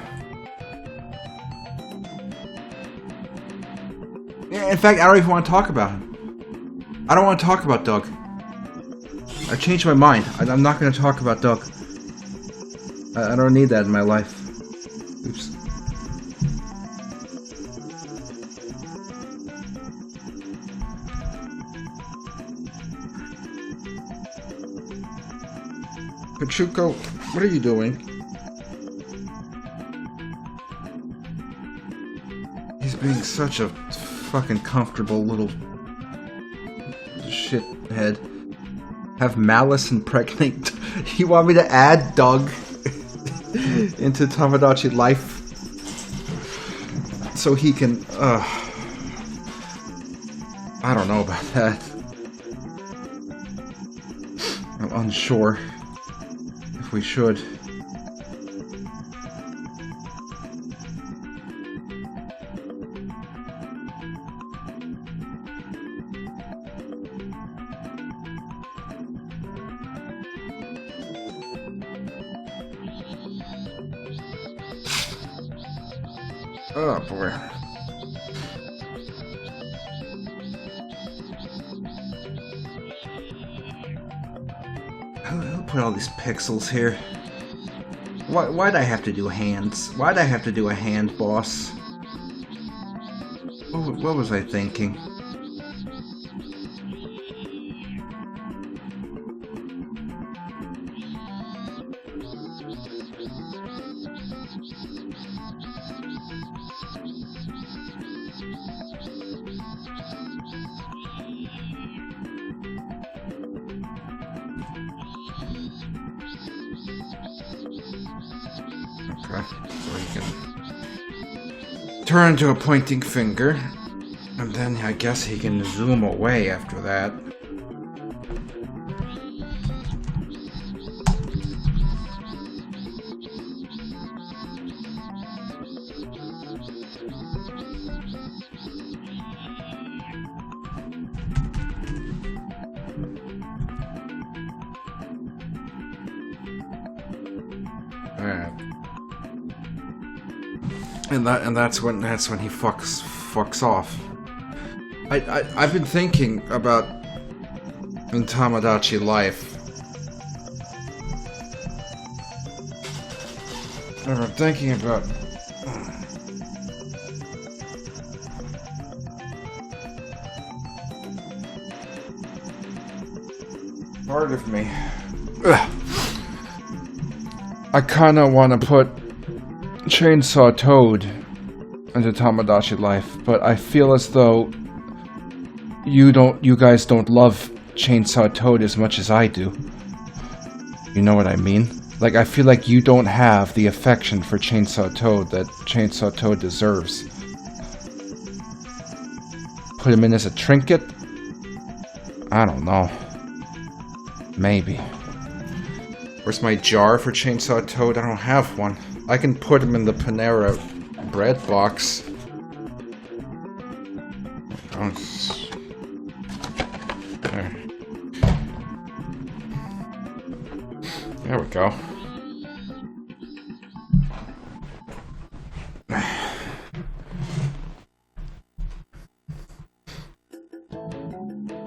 Yeah, in fact, I don't even want to talk about him. I don't want to talk about Doug. I changed my mind. I'm not going to talk about Doug. I don't need that in my life. Oops. Pachuco, what are you doing? He's being such a fucking comfortable little shithead. Have malice impregnate. You want me to add Doug into Tamagotchi life so he can? I don't know about that. I'm unsure if we should. Oh boy. Who put all these pixels here? Why'd I have to do hands? Why'd I have to do a hand, boss? What was I thinking? Okay, so he can turn to a pointing finger, and then I guess he can zoom away after that. Alright. And that's when he fucks off. I've been thinking about in Tamagotchi life. I've been thinking about part of me. I kinda wanna put Chainsaw Toad into Tamagotchi life, but I feel as though you guys don't love Chainsaw Toad as much as I do. You know what I mean? Like, I feel like you don't have the affection for Chainsaw Toad that Chainsaw Toad deserves. Put him in as a trinket? I don't know. Maybe. Where's my jar for Chainsaw Toad? I don't have one. I can put him in the Panera bread box. There we go.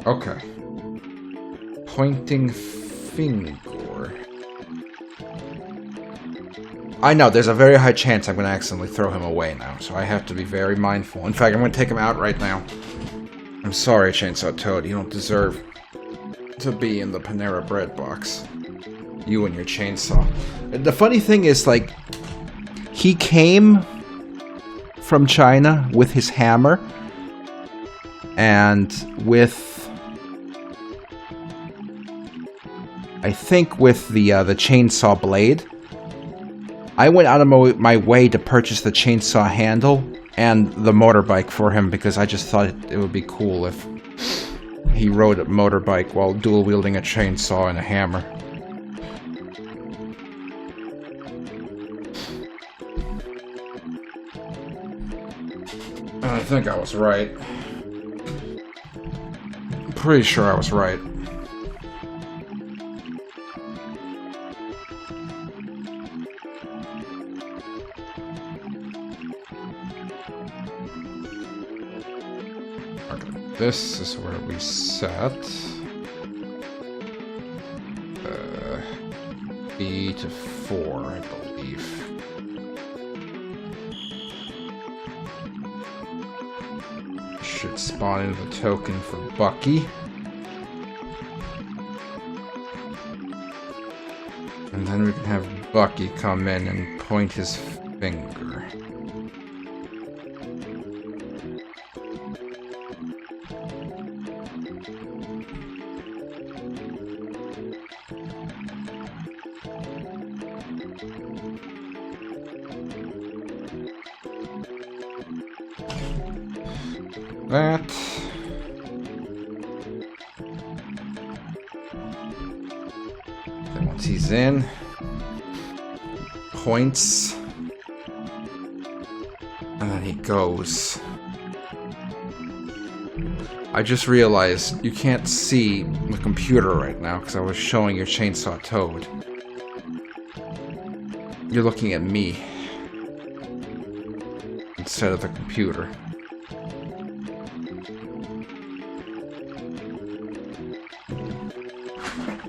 Okay. Pointing finger. I know, there's a very high chance I'm going to accidentally throw him away now, so I have to be very mindful. In fact, I'm going to take him out right now. I'm sorry, Chainsaw Toad, you don't deserve to be in the Panera bread box. You and your chainsaw. The funny thing is, like, he came from China with his hammer, and with, I think with the chainsaw blade. I went out of my way to purchase the chainsaw handle and the motorbike for him because I just thought it would be cool if he rode a motorbike while dual-wielding a chainsaw and a hammer. I think I was right. I'm pretty sure I was right. Okay, this is where we set B to 4, I believe. Should spawn in the token for Bucky. And then we can have Bucky come in and point his finger. That. Then once he's in, points, and then he goes. I just realized you can't see the computer right now because I was showing your chainsaw toad. You're looking at me instead of the computer.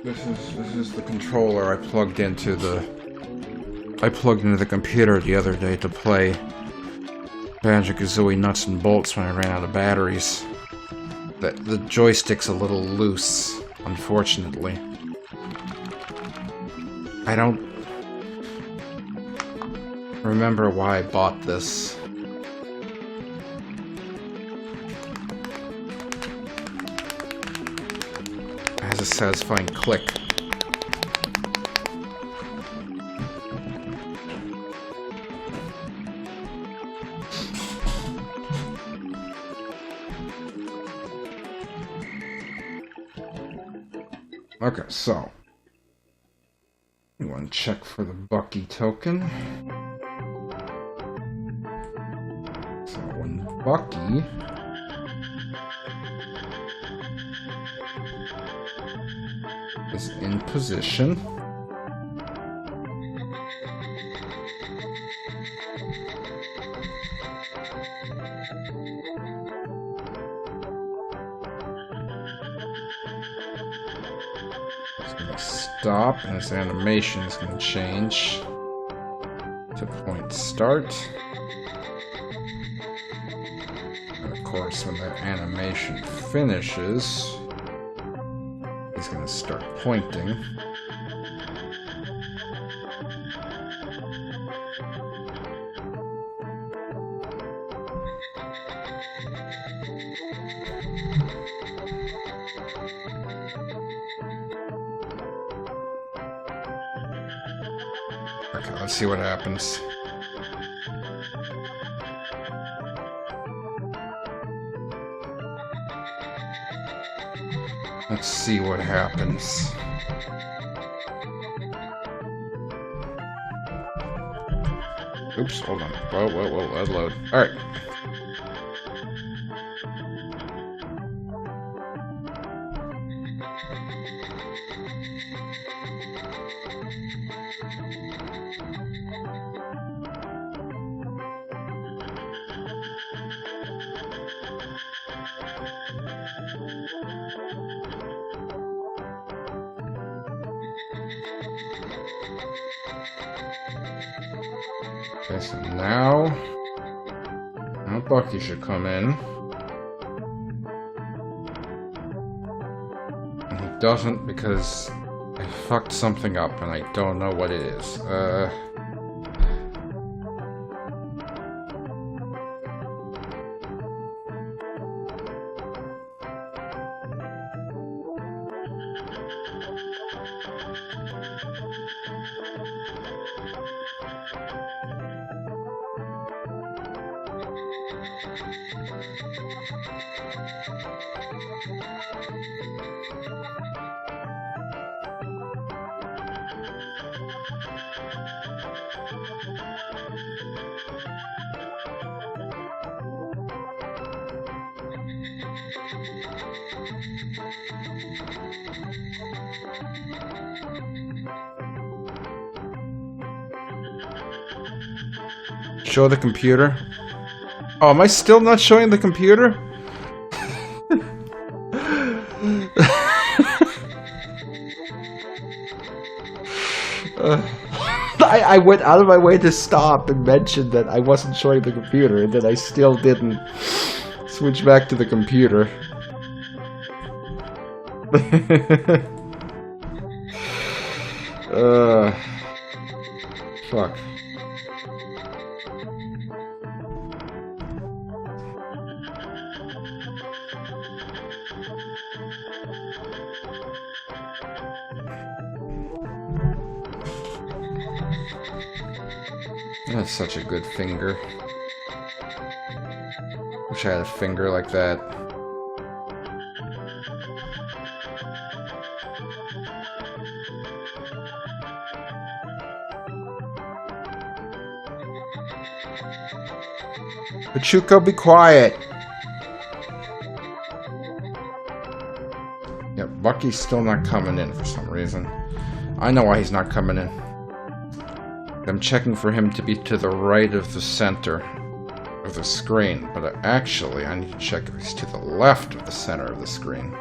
This is the controller I plugged into the computer the other day to play Banjo-Kazooie Nuts and Bolts when I ran out of batteries. The joystick's a little loose, unfortunately. I don't remember why I bought this. It has a satisfying click. Okay, so we want to check for the Bucky token. So when Bucky is in position, stop, and his animation is going to change to point start. And of course, when that animation finishes, he's going to start pointing. Okay, let's see what happens. Let's see what happens. Oops, hold on. Whoa, let load. Alright. Okay, so now Bucky should come in. And he doesn't because I fucked something up and I don't know what it is. Show the computer. Oh, am I still not showing the computer? I went out of my way to stop and mention that I wasn't showing the computer, and then I still didn't switch back to the computer. Fuck. That's such a good finger. Wish I had a finger like that. Pachuco, be quiet! Yeah, Bucky's still not coming in for some reason. I know why he's not coming in. I'm checking for him to be to the right of the center of the screen, but actually I need to check if he's to the left of the center of the screen.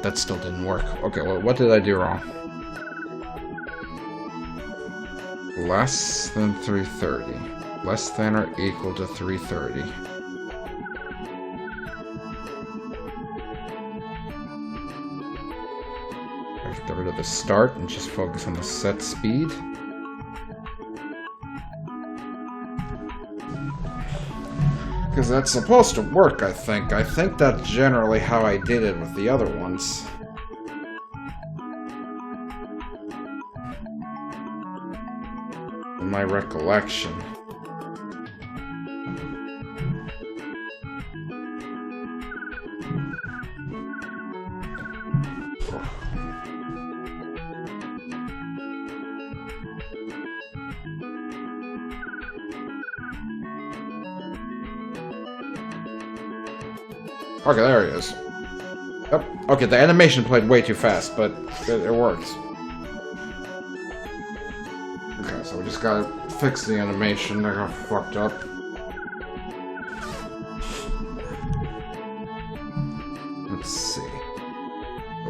That still didn't work. Okay, well, what did I do wrong? Less than 330. Less than or equal to 330. I have to get rid of the start and just focus on the set speed. Because that's supposed to work, I think. I think that's generally how I did it with the other ones. In my recollection. Okay, there he is. Yep. Okay, the animation played way too fast, but it works. Okay, so we just gotta fix the animation. They got fucked up. Let's see.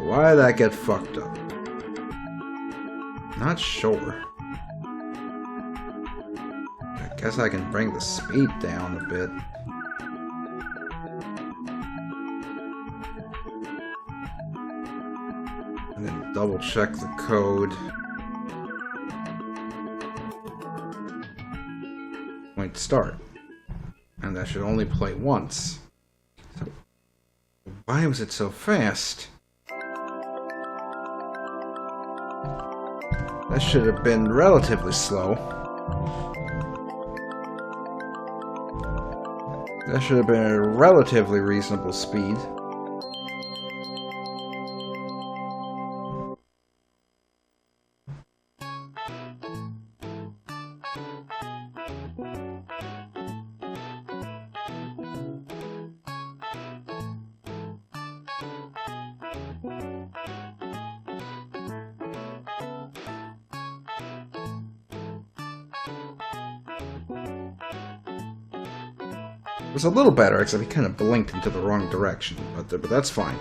Why did that get fucked up? Not sure. I guess I can bring the speed down a bit. And then double check the code. Point start. And that should only play once. So why was it so fast? That should have been relatively slow. That should have been a relatively reasonable speed. It was a little better, except he kind of blinked into the wrong direction, but that's fine.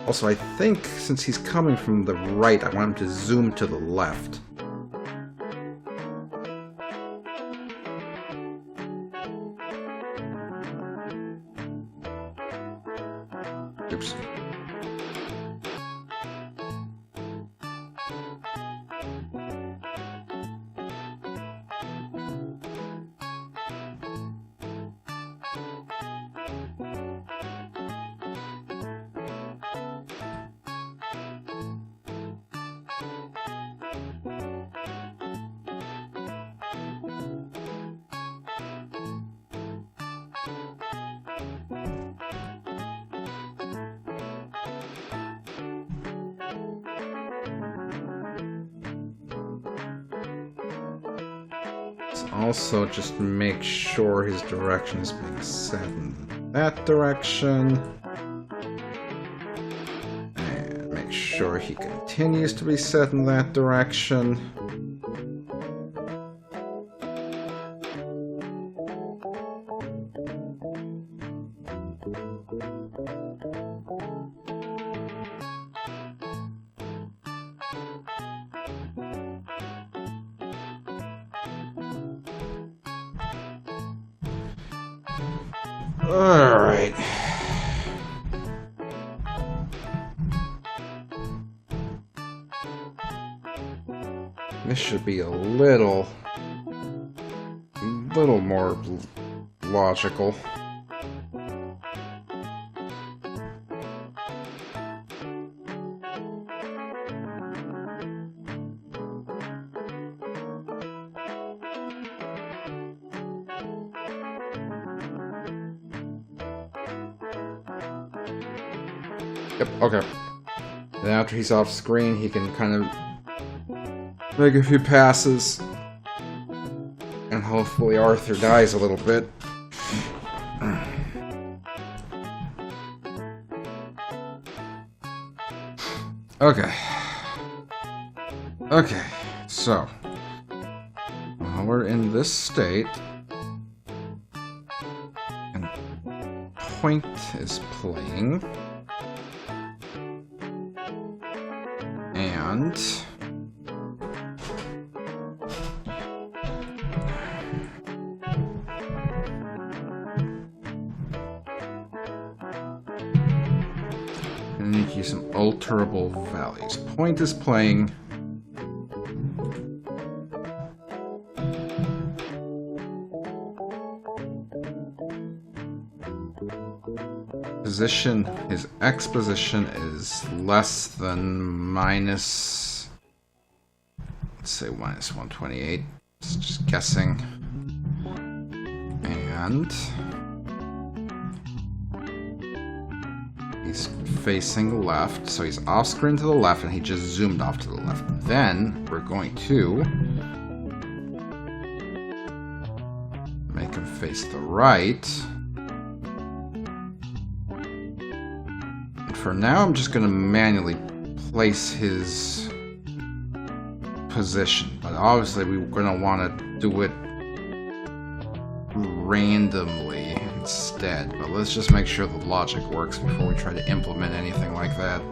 Also, I think since he's coming from the right, I want him to zoom to the left. Also, just make sure his direction is being set in that direction. And make sure he continues to be set in that direction. Alright. This should be a little more logical. Yep, okay. Then after he's off screen, he can kind of make a few passes. And hopefully Arthur dies a little bit. Okay. Okay, so while we're in this state, and Point is playing. And I need to use some alterable values. Point is playing. Position, his X position is less than minus, let's say minus 128. Just guessing. And he's facing left, so he's off screen to the left, and he just zoomed off to the left. Then we're going to make him face the right. For now, I'm just going to manually place his position, but obviously we're going to want to do it randomly instead. But let's just make sure the logic works before we try to implement anything like that.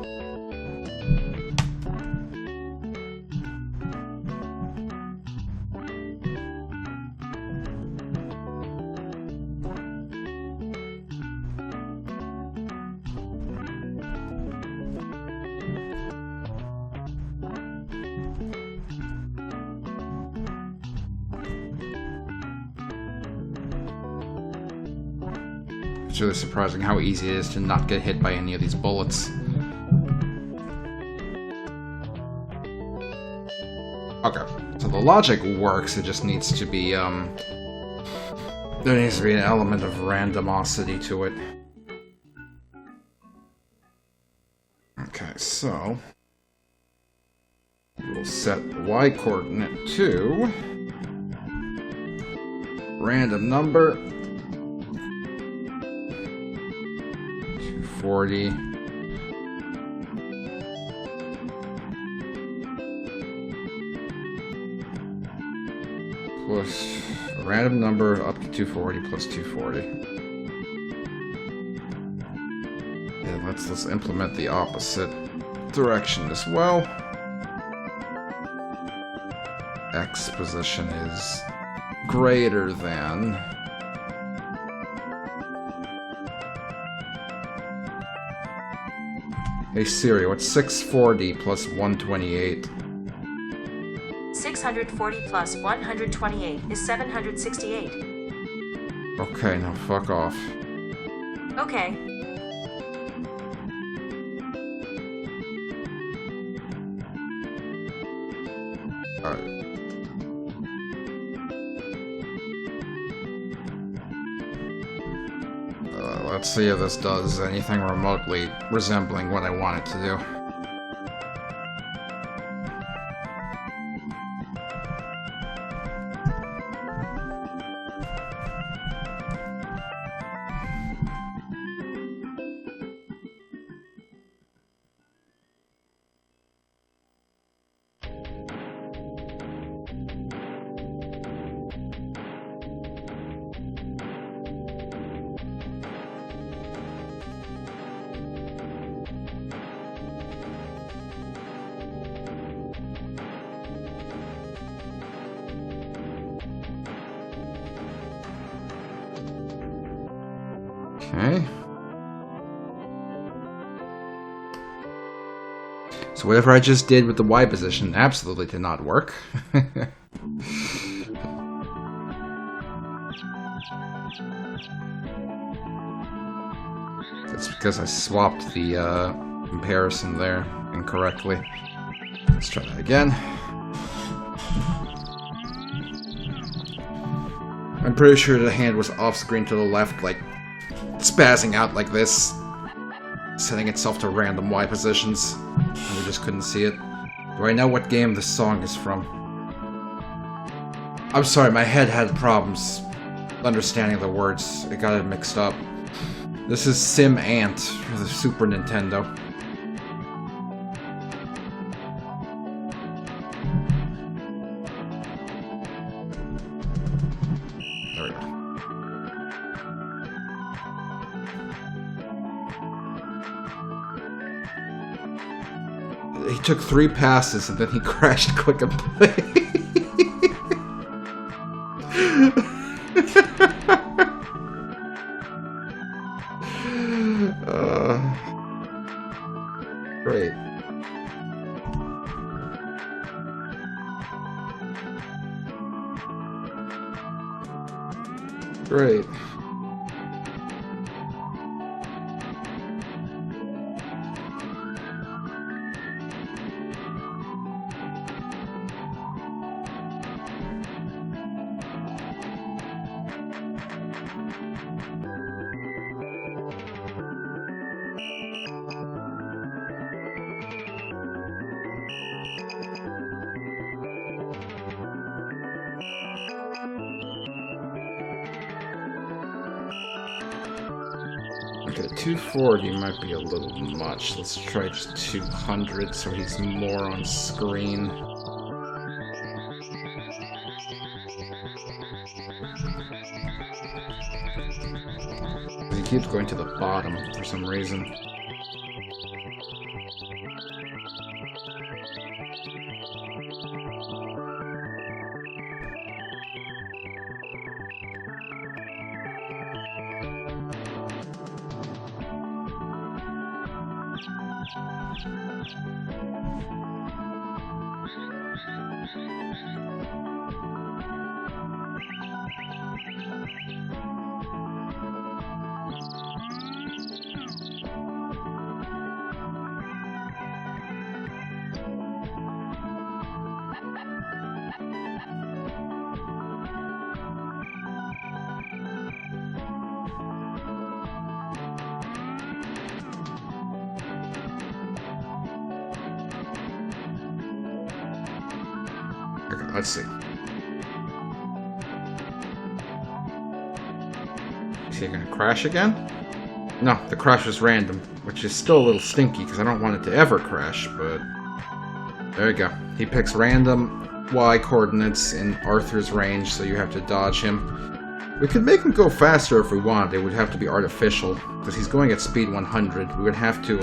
It's really surprising how easy it is to not get hit by any of these bullets. Okay, so the logic works, it just needs to be, there needs to be an element of randomosity to it. Okay, so we'll set the Y coordinate to random number 240 plus a random number up to 240 plus 240. And let's implement the opposite direction as well. X position is greater than Hey Siri, what's 640 plus 128? 640 plus 128 is 768. Okay, now fuck off. Okay. Alright. Let's see if this does anything remotely resembling what I want it to do. Okay. So whatever I just did with the Y position absolutely did not work. That's because I swapped the comparison there incorrectly. Let's try that again. I'm pretty sure the hand was off screen to the left, like spazzing out like this, setting itself to random Y positions, and we just couldn't see it. Do I know what game this song is from? I'm sorry, my head had problems understanding the words. It got it mixed up. This is Sim Ant for the Super Nintendo. There we go. He took 3 passes and then he crashed Click and Play. Great. Great. Okay, 240 might be a little much. Let's try just 200 so he's more on screen. He keeps going to the bottom for some reason. Okay, let's see. Is he gonna crash again? No, the crash was random, which is still a little stinky because I don't want it to ever crash, but there you go. He picks random Y coordinates in Arthur's range, so you have to dodge him. We could make him go faster if we wanted. It would have to be artificial, because he's going at speed 100. We would have to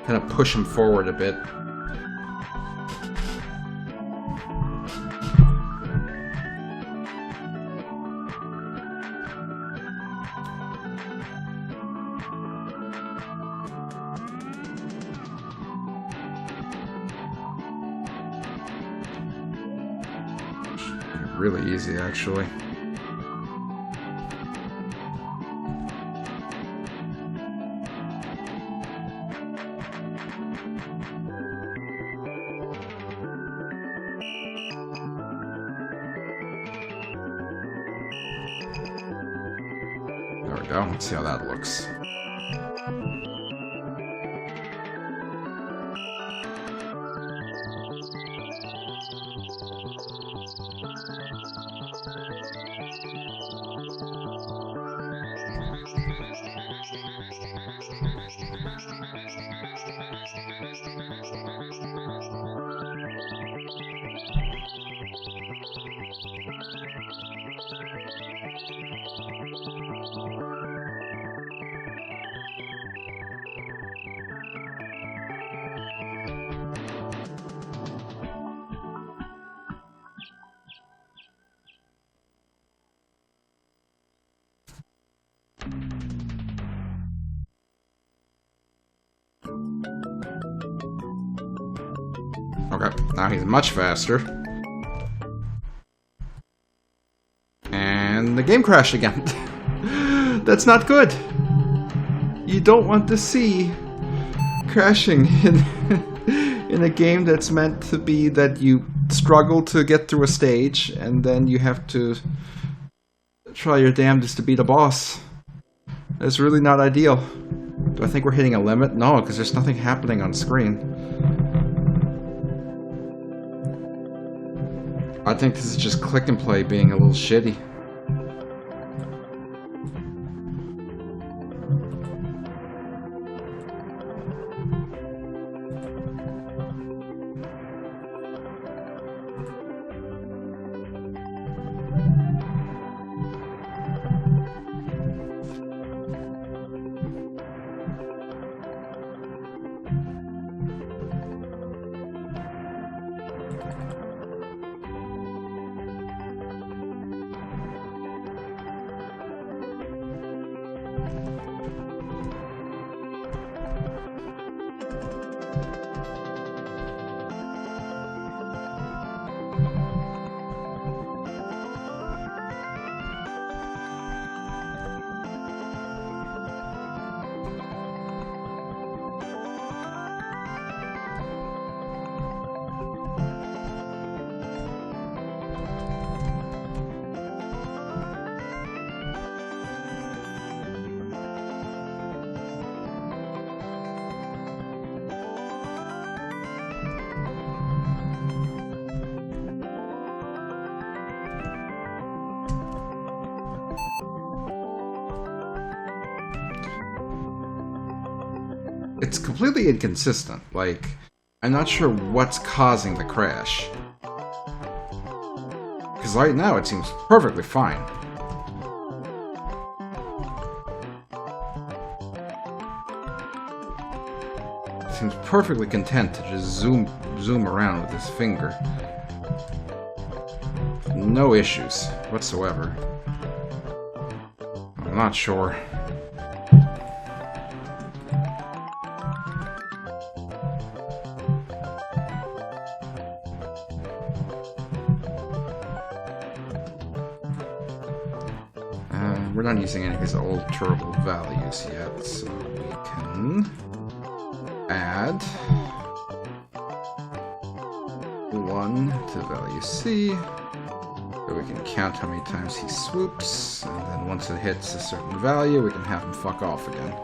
kind of push him forward a bit. Really easy, actually. There we go. Let's see how that looks. Okay, now he's much faster. And the game crashed again. That's not good. You don't want to see crashing in a game that's meant to be that you struggle to get through a stage and then you have to try your damnedest to beat a boss. That's really not ideal. Do I think we're hitting a limit? No, because there's nothing happening on screen. I think this is just click and play being a little shitty. It's completely inconsistent. Like, I'm not sure what's causing the crash. Because right now it seems perfectly fine. It seems perfectly content to just zoom around with his finger. No issues whatsoever. I'm not sure. We're not using any of his old turtle values yet, so we can add 1 to value C, so we can count how many times he swoops, and then once it hits a certain value, we can have him fuck off again.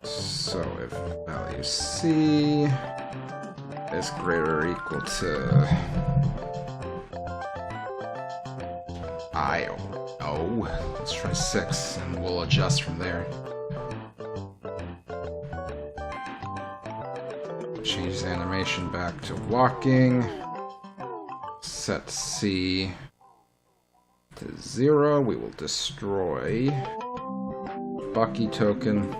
So if value C is greater or equal to I don't know. Let's try 6 and we'll adjust from there. Change the animation back to walking. Set C to 0. We will destroy Bucky token.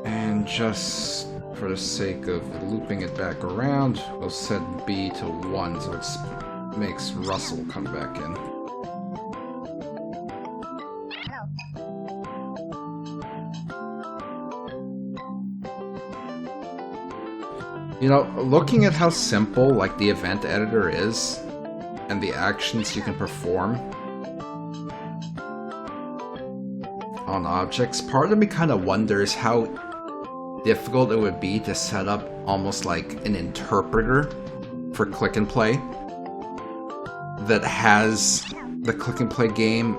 And just for the sake of looping it back around, we'll set B to 1 so it makes Russell come back in. You know, looking at how simple like the event editor is and the actions you can perform on objects, part of me kind of wonders how difficult it would be to set up almost like an interpreter for click and play that has the click and play game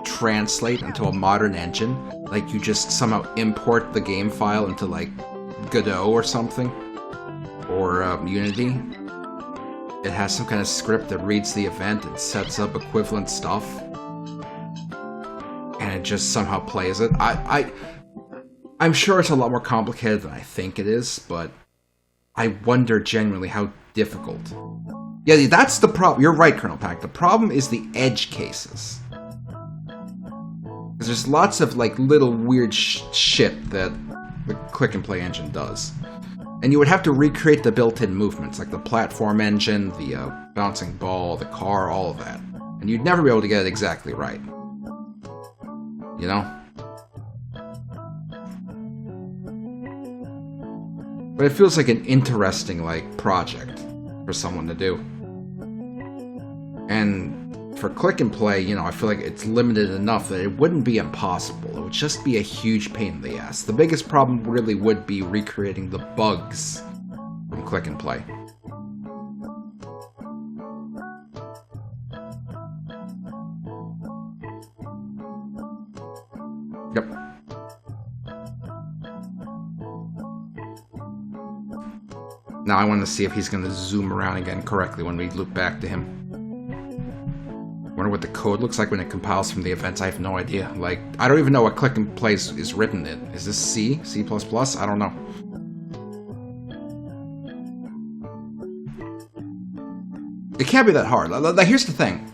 translate into a modern engine. Like you just somehow import the game file into like Godot or something, or Unity. It has some kind of script that reads the event and sets up equivalent stuff, and it just somehow plays it. I'm sure it's a lot more complicated than I think it is, but I wonder genuinely how difficult. Yeah, that's the problem. You're right, Colonel Pack. The problem is the edge cases. Because there's lots of like little weird shit that the click and play engine does. And you would have to recreate the built-in movements, like the platform engine, the bouncing ball, the car, all of that. And And you'd never be able to get it exactly right. You know? But it feels like an interesting, like, project for someone to do. And for Klik and Play, you know, I feel like it's limited enough that it wouldn't be impossible. It would just be a huge pain in the ass. The biggest problem really would be recreating the bugs from Klik and Play. Yep. Now I want to see if he's going to zoom around again correctly when we loop back to him. Wonder what the code looks like when it compiles from the events. I have no idea. Like, I don't even know what Klik and Play is written in. Is this C? C++? I don't know. It can't be that hard. Here's the thing.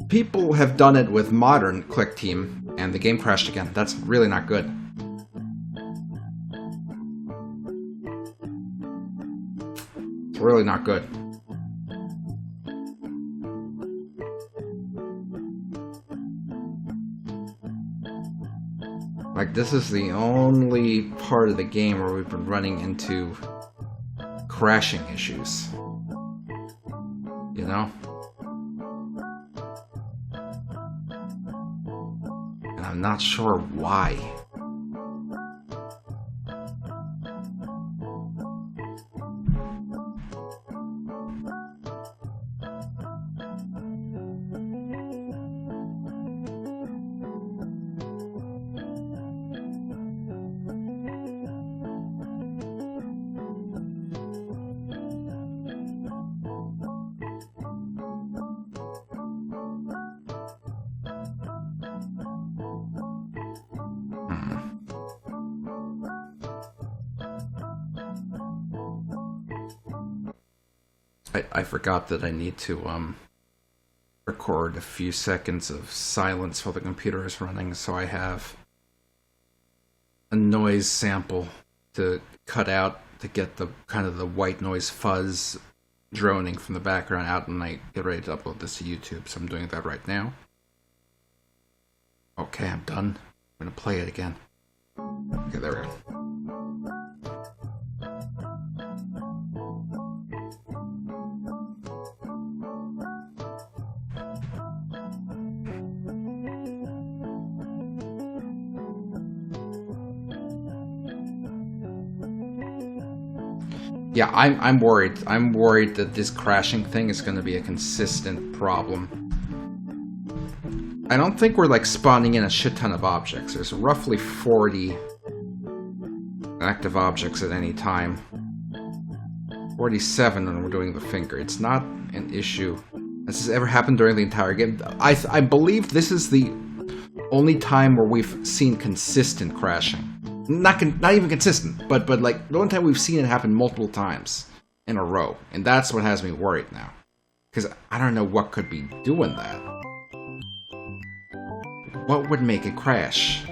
People have done it with modern Klik Team, and the game crashed again. That's really not good. It's really not good. Like, this is the only part of the game where we've been running into crashing issues. You know? And I'm not sure why. I forgot that I need to record a few seconds of silence while the computer is running, so I have a noise sample to cut out to get the kind of the white noise fuzz droning from the background out when I get ready to upload this to YouTube. So I'm doing that right now. Okay, I'm done. I'm gonna play it again. Okay, there we go. Yeah, I'm worried. I'm worried that this crashing thing is going to be a consistent problem. I don't think we're like spawning in a shit ton of objects. There's roughly 40 active objects at any time. 47 when we're doing the finger. It's not an issue. This has ever happened during the entire game. I believe this is the only time where we've seen consistent crashing. Not even consistent, but like the only time we've seen it happen multiple times in a row, and that's what has me worried now, because I don't know what could be doing that. What would make it crash?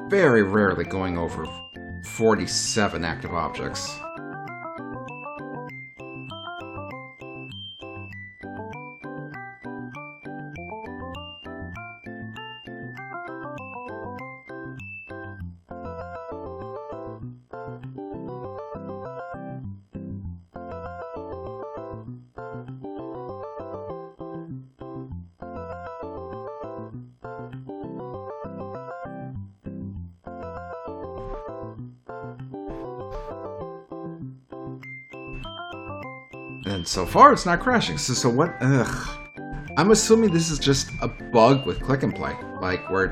Very rarely going over 47 active objects. And so far, it's not crashing. So what? Ugh. I'm assuming this is just a bug with Klik and Play. Like, we're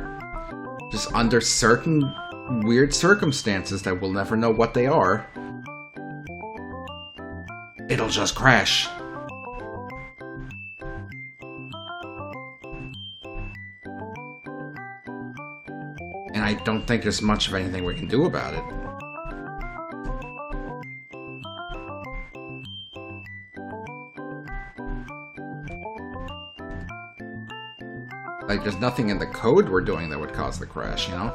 just under certain weird circumstances that we'll never know what they are. It'll just crash. And I don't think there's much of anything we can do about it. Like, there's nothing in the code we're doing that would cause the crash, you know?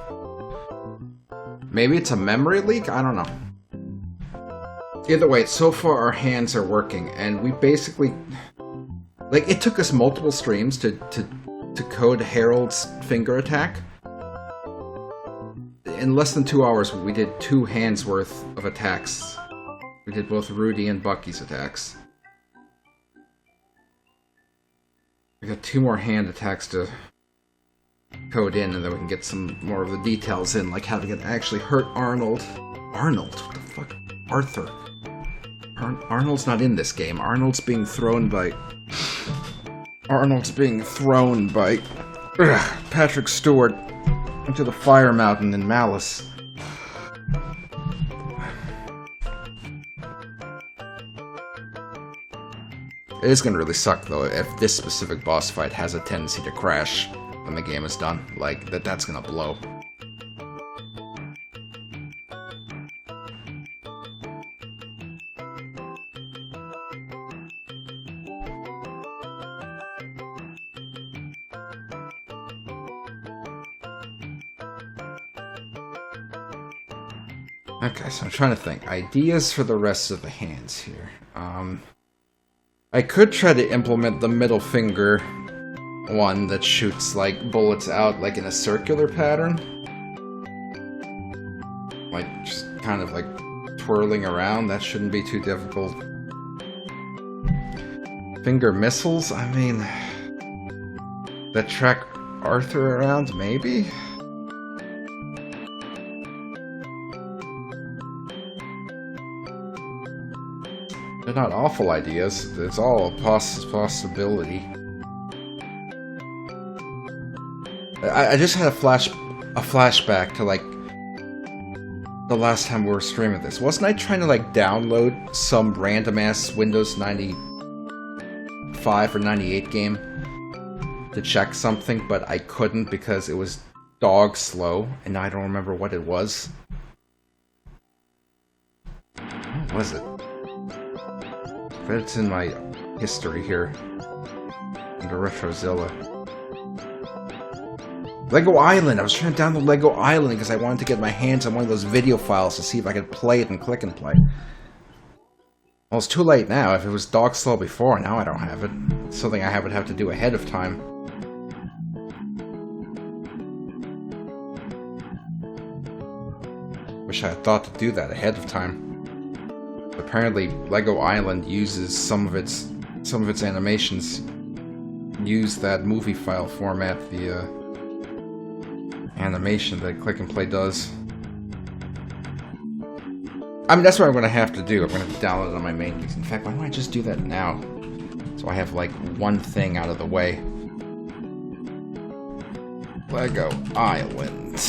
Maybe it's a memory leak? I don't know. Either way, so far our hands are working, and we basically... Like, it took us multiple streams to code Harold's finger attack. In less than 2 hours, we did 2 hands worth of attacks. We did both Rudy and Bucky's attacks. We got 2 more hand attacks to code in, and then we can get some more of the details in, like how to actually hurt Arnold. Arnold? What the fuck? Arthur. Arnold's not in this game. Arnold's being thrown by Patrick Stewart into the fire mountain in Malice. It is gonna really suck though if this specific boss fight has a tendency to crash when the game is done. Like, that's gonna blow. Okay, so I'm trying to think. Ideas for the rest of the hands here. I could try to implement the middle finger one that shoots, like, bullets out, like, in a circular pattern. Like, just kind of, like, twirling around. That shouldn't be too difficult. Finger missiles? I mean... that track Arthur around? Maybe? They're not awful ideas. It's all a possibility. I just had a flashback to, like, the last time we were streaming this. Wasn't I trying to, like, download some random-ass Windows 95 or 98 game to check something, but I couldn't because it was dog slow, and I don't remember what it was. What was it? But it's in my history here. Under Retrozilla. Lego Island! I was trying to download Lego Island because I wanted to get my hands on one of those video files to see if I could play it and click and play. Well, it's too late now. If it was dog slow before, now I don't have it. It's something I would have to do ahead of time. Wish I had thought to do that ahead of time. Apparently, Lego Island uses some of its animations use that movie file format, the animation that Click and Play does. I mean, that's what I'm going to have to do. I'm going to download it on my main PC. In fact, why don't I just do that now? So I have, like, one thing out of the way. Lego Island.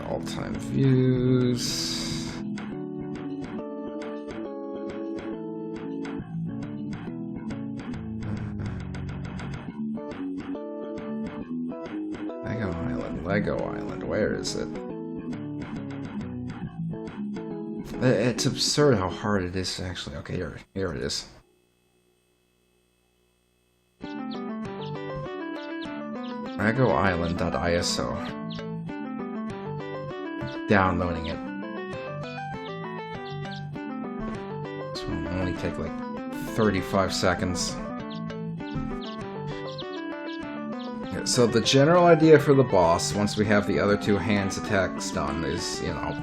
All-time views. Lego Island, where is it? It's absurd how hard it is to actually... Okay, here it is. LegoIsland.iso. Downloading it. This one will only take like 35 seconds. So the general idea for the boss, once we have the other 2 hands attacks done, is, you know,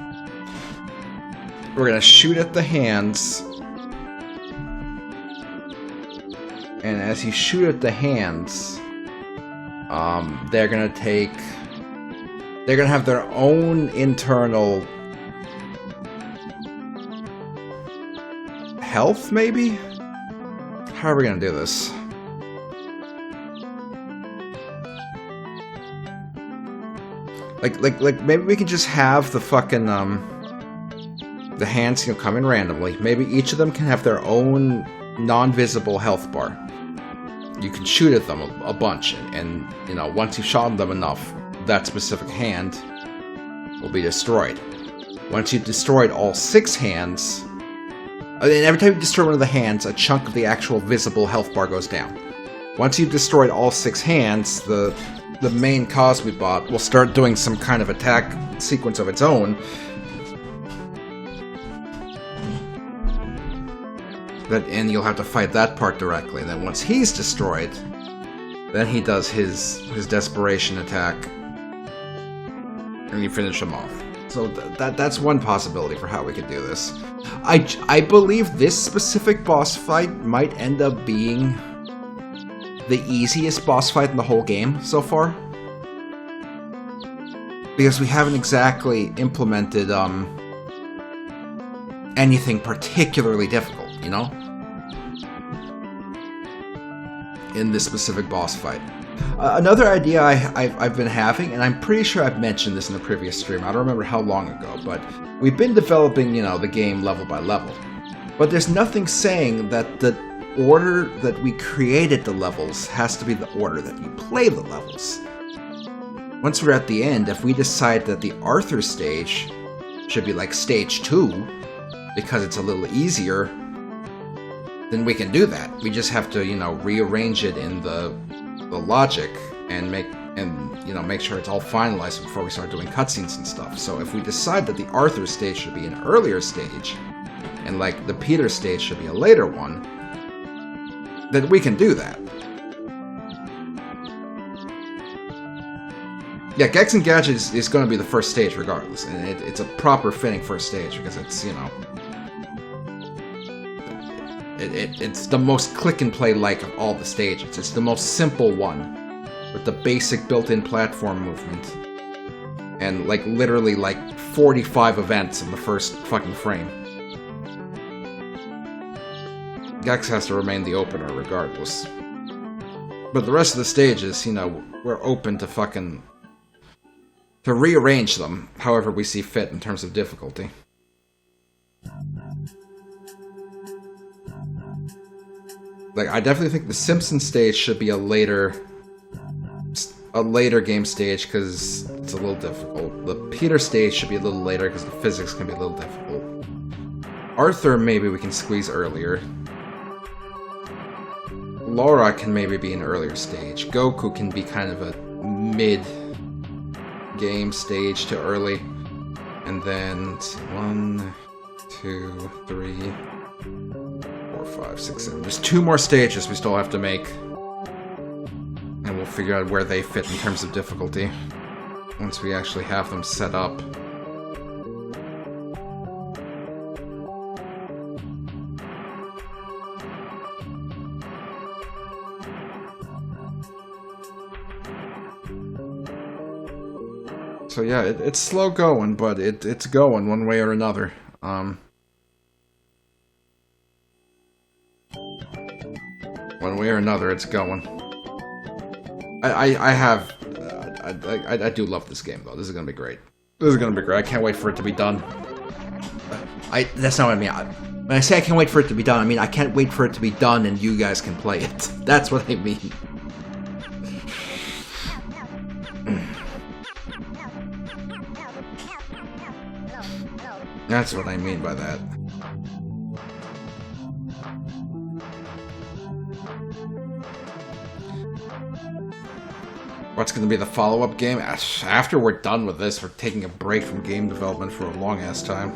we're gonna shoot at the hands, and as you shoot at the hands, they're gonna have their own internal health, maybe? How are we gonna do this? Like maybe we can just have the fucking, the hands, you know, come in randomly. Maybe each of them can have their own non-visible health bar. You can shoot at them a bunch, and, you know, once you've shot them enough, that specific hand will be destroyed. Once you've destroyed all 6 hands, and every time you destroy one of the hands, a chunk of the actual visible health bar goes down. Once you've destroyed all 6 hands, the main Cosby bot will start doing some kind of attack sequence of its own. And you'll have to fight that part directly. And then once he's destroyed, then he does his desperation attack, and you finish him off. So that's one possibility for how we could do this. I believe this specific boss fight might end up being the easiest boss fight in the whole game so far, because we haven't exactly implemented anything particularly difficult, you know, in this specific boss fight. Another idea I've been having, and I'm pretty sure I've mentioned this in a previous stream, I don't remember how long ago, but we've been developing, you know, the game level by level. But there's nothing saying that the order that we created the levels has to be the order that you play the levels. Once we're at the end, if we decide that the Arthur stage should be like stage 2, because it's a little easier, then we can do that. We just have to, you know, rearrange it in the logic and make sure it's all finalized before we start doing cutscenes and stuff. So if we decide that the Arthur stage should be an earlier stage, and like the Peter stage should be a later one, then we can do that. Yeah, Gex and Gadget is going to be the first stage regardless, and it's a proper fitting first stage because it's, you know, it's the most click-and-play like of all the stages. It's the most simple one, with the basic built-in platform movement. And, like, literally, like, 45 events in the first fucking frame. Gex has to remain the opener regardless. But the rest of the stages, you know, we're open to fucking... to rearrange them however we see fit in terms of difficulty. Like, I definitely think the Simpsons stage should be a later game stage because it's a little difficult. The Peter stage should be a little later because the physics can be a little difficult. Arthur, maybe we can squeeze earlier. Laura can maybe be an earlier stage. Goku can be kind of a mid-game stage to early. And then 1, 2, 3... 5, 6, 7. There's 2 more stages we still have to make. And we'll figure out where they fit in terms of difficulty. Once we actually have them set up. So yeah, it's slow going, but it's going one way or another. One way or another, it's going. I do love this game, though. This is gonna be great. This is gonna be great. I can't wait for it to be done. That's not what I mean. When I say I can't wait for it to be done, I mean I can't wait for it to be done and you guys can play it. That's what I mean. That's what I mean by that. What's going to be the follow-up game? After we're done with this, we're taking a break from game development for a long-ass time.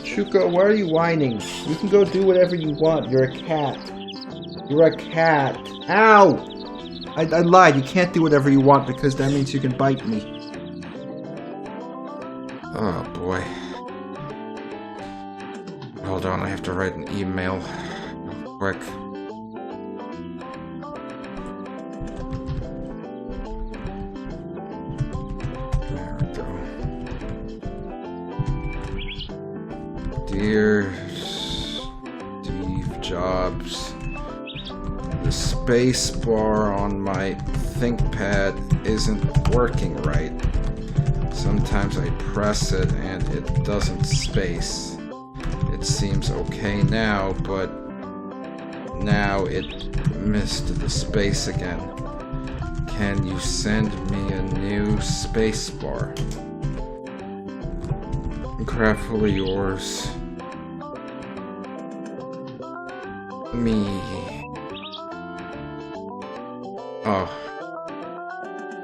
Shuko, why are you whining? You can go do whatever you want. You're a cat. You're a cat. Ow! I lied. You can't do whatever you want because that means you can bite me. Oh, boy. Hold on, I have to write an email real quick. There we go. Dear Steve Jobs, the space bar on my ThinkPad isn't working right. Sometimes I press it and it doesn't space. It seems okay now, but now it missed the space again. Can you send me a new space bar? Gratefully yours. Me. Oh.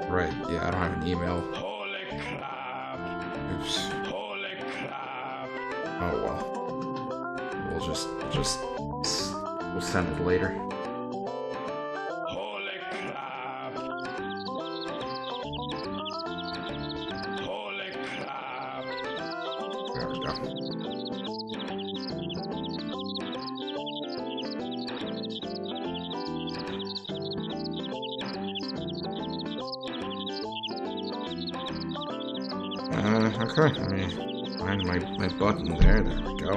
Right, yeah, I don't have an email. Holy crap! Oops. Holy crap! Oh well. We'll send it later. Holy crap! Holy crap! There we go. Okay, let me find my button there. There we go.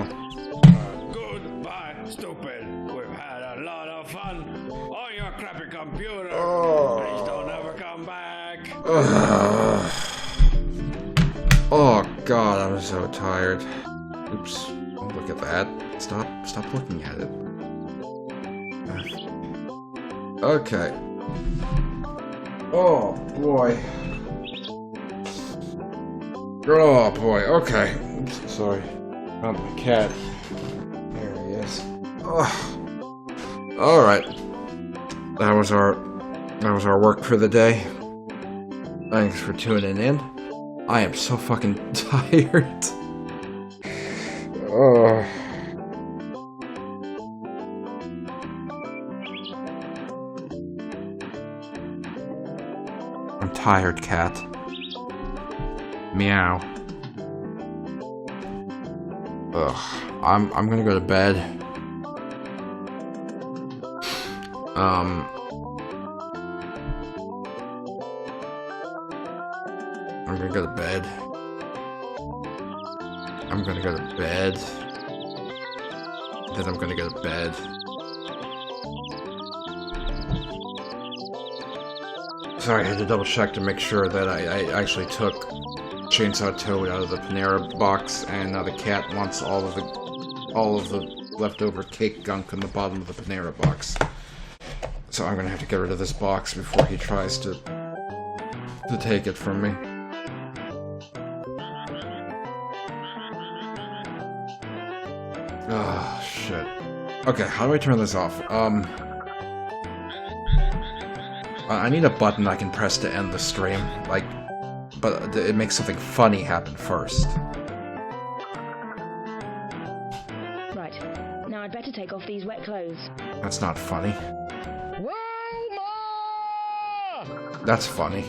Goodbye, stupid. We've had a lot of fun on your crappy computer. Oh. Please don't ever come back. Oh god, I'm so tired. Oops. Don't look at that. Stop looking at it. Okay. Oh boy. Oh boy, okay. Oops, sorry. Found my cat. There he is. Oh. Alright. That was our work for the day. Thanks for tuning in. I am so fucking tired. Oh. I'm tired, cat. Meow. Ugh. I'm gonna go to bed. I'm gonna go to bed. I'm gonna go to bed. Then I'm gonna go to bed. Sorry, I had to double check to make sure that I actually took Chainsaw Toad out of the Panera box, and now the cat wants all of the leftover cake gunk in the bottom of the Panera box. So I'm gonna have to get rid of this box before he tries to take it from me. Oh shit. Okay, how do I turn this off? I need a button I can press to end the stream, but it makes something funny happen first. Right, now I'd better take off these wet clothes. That's not funny. Wilma! That's funny.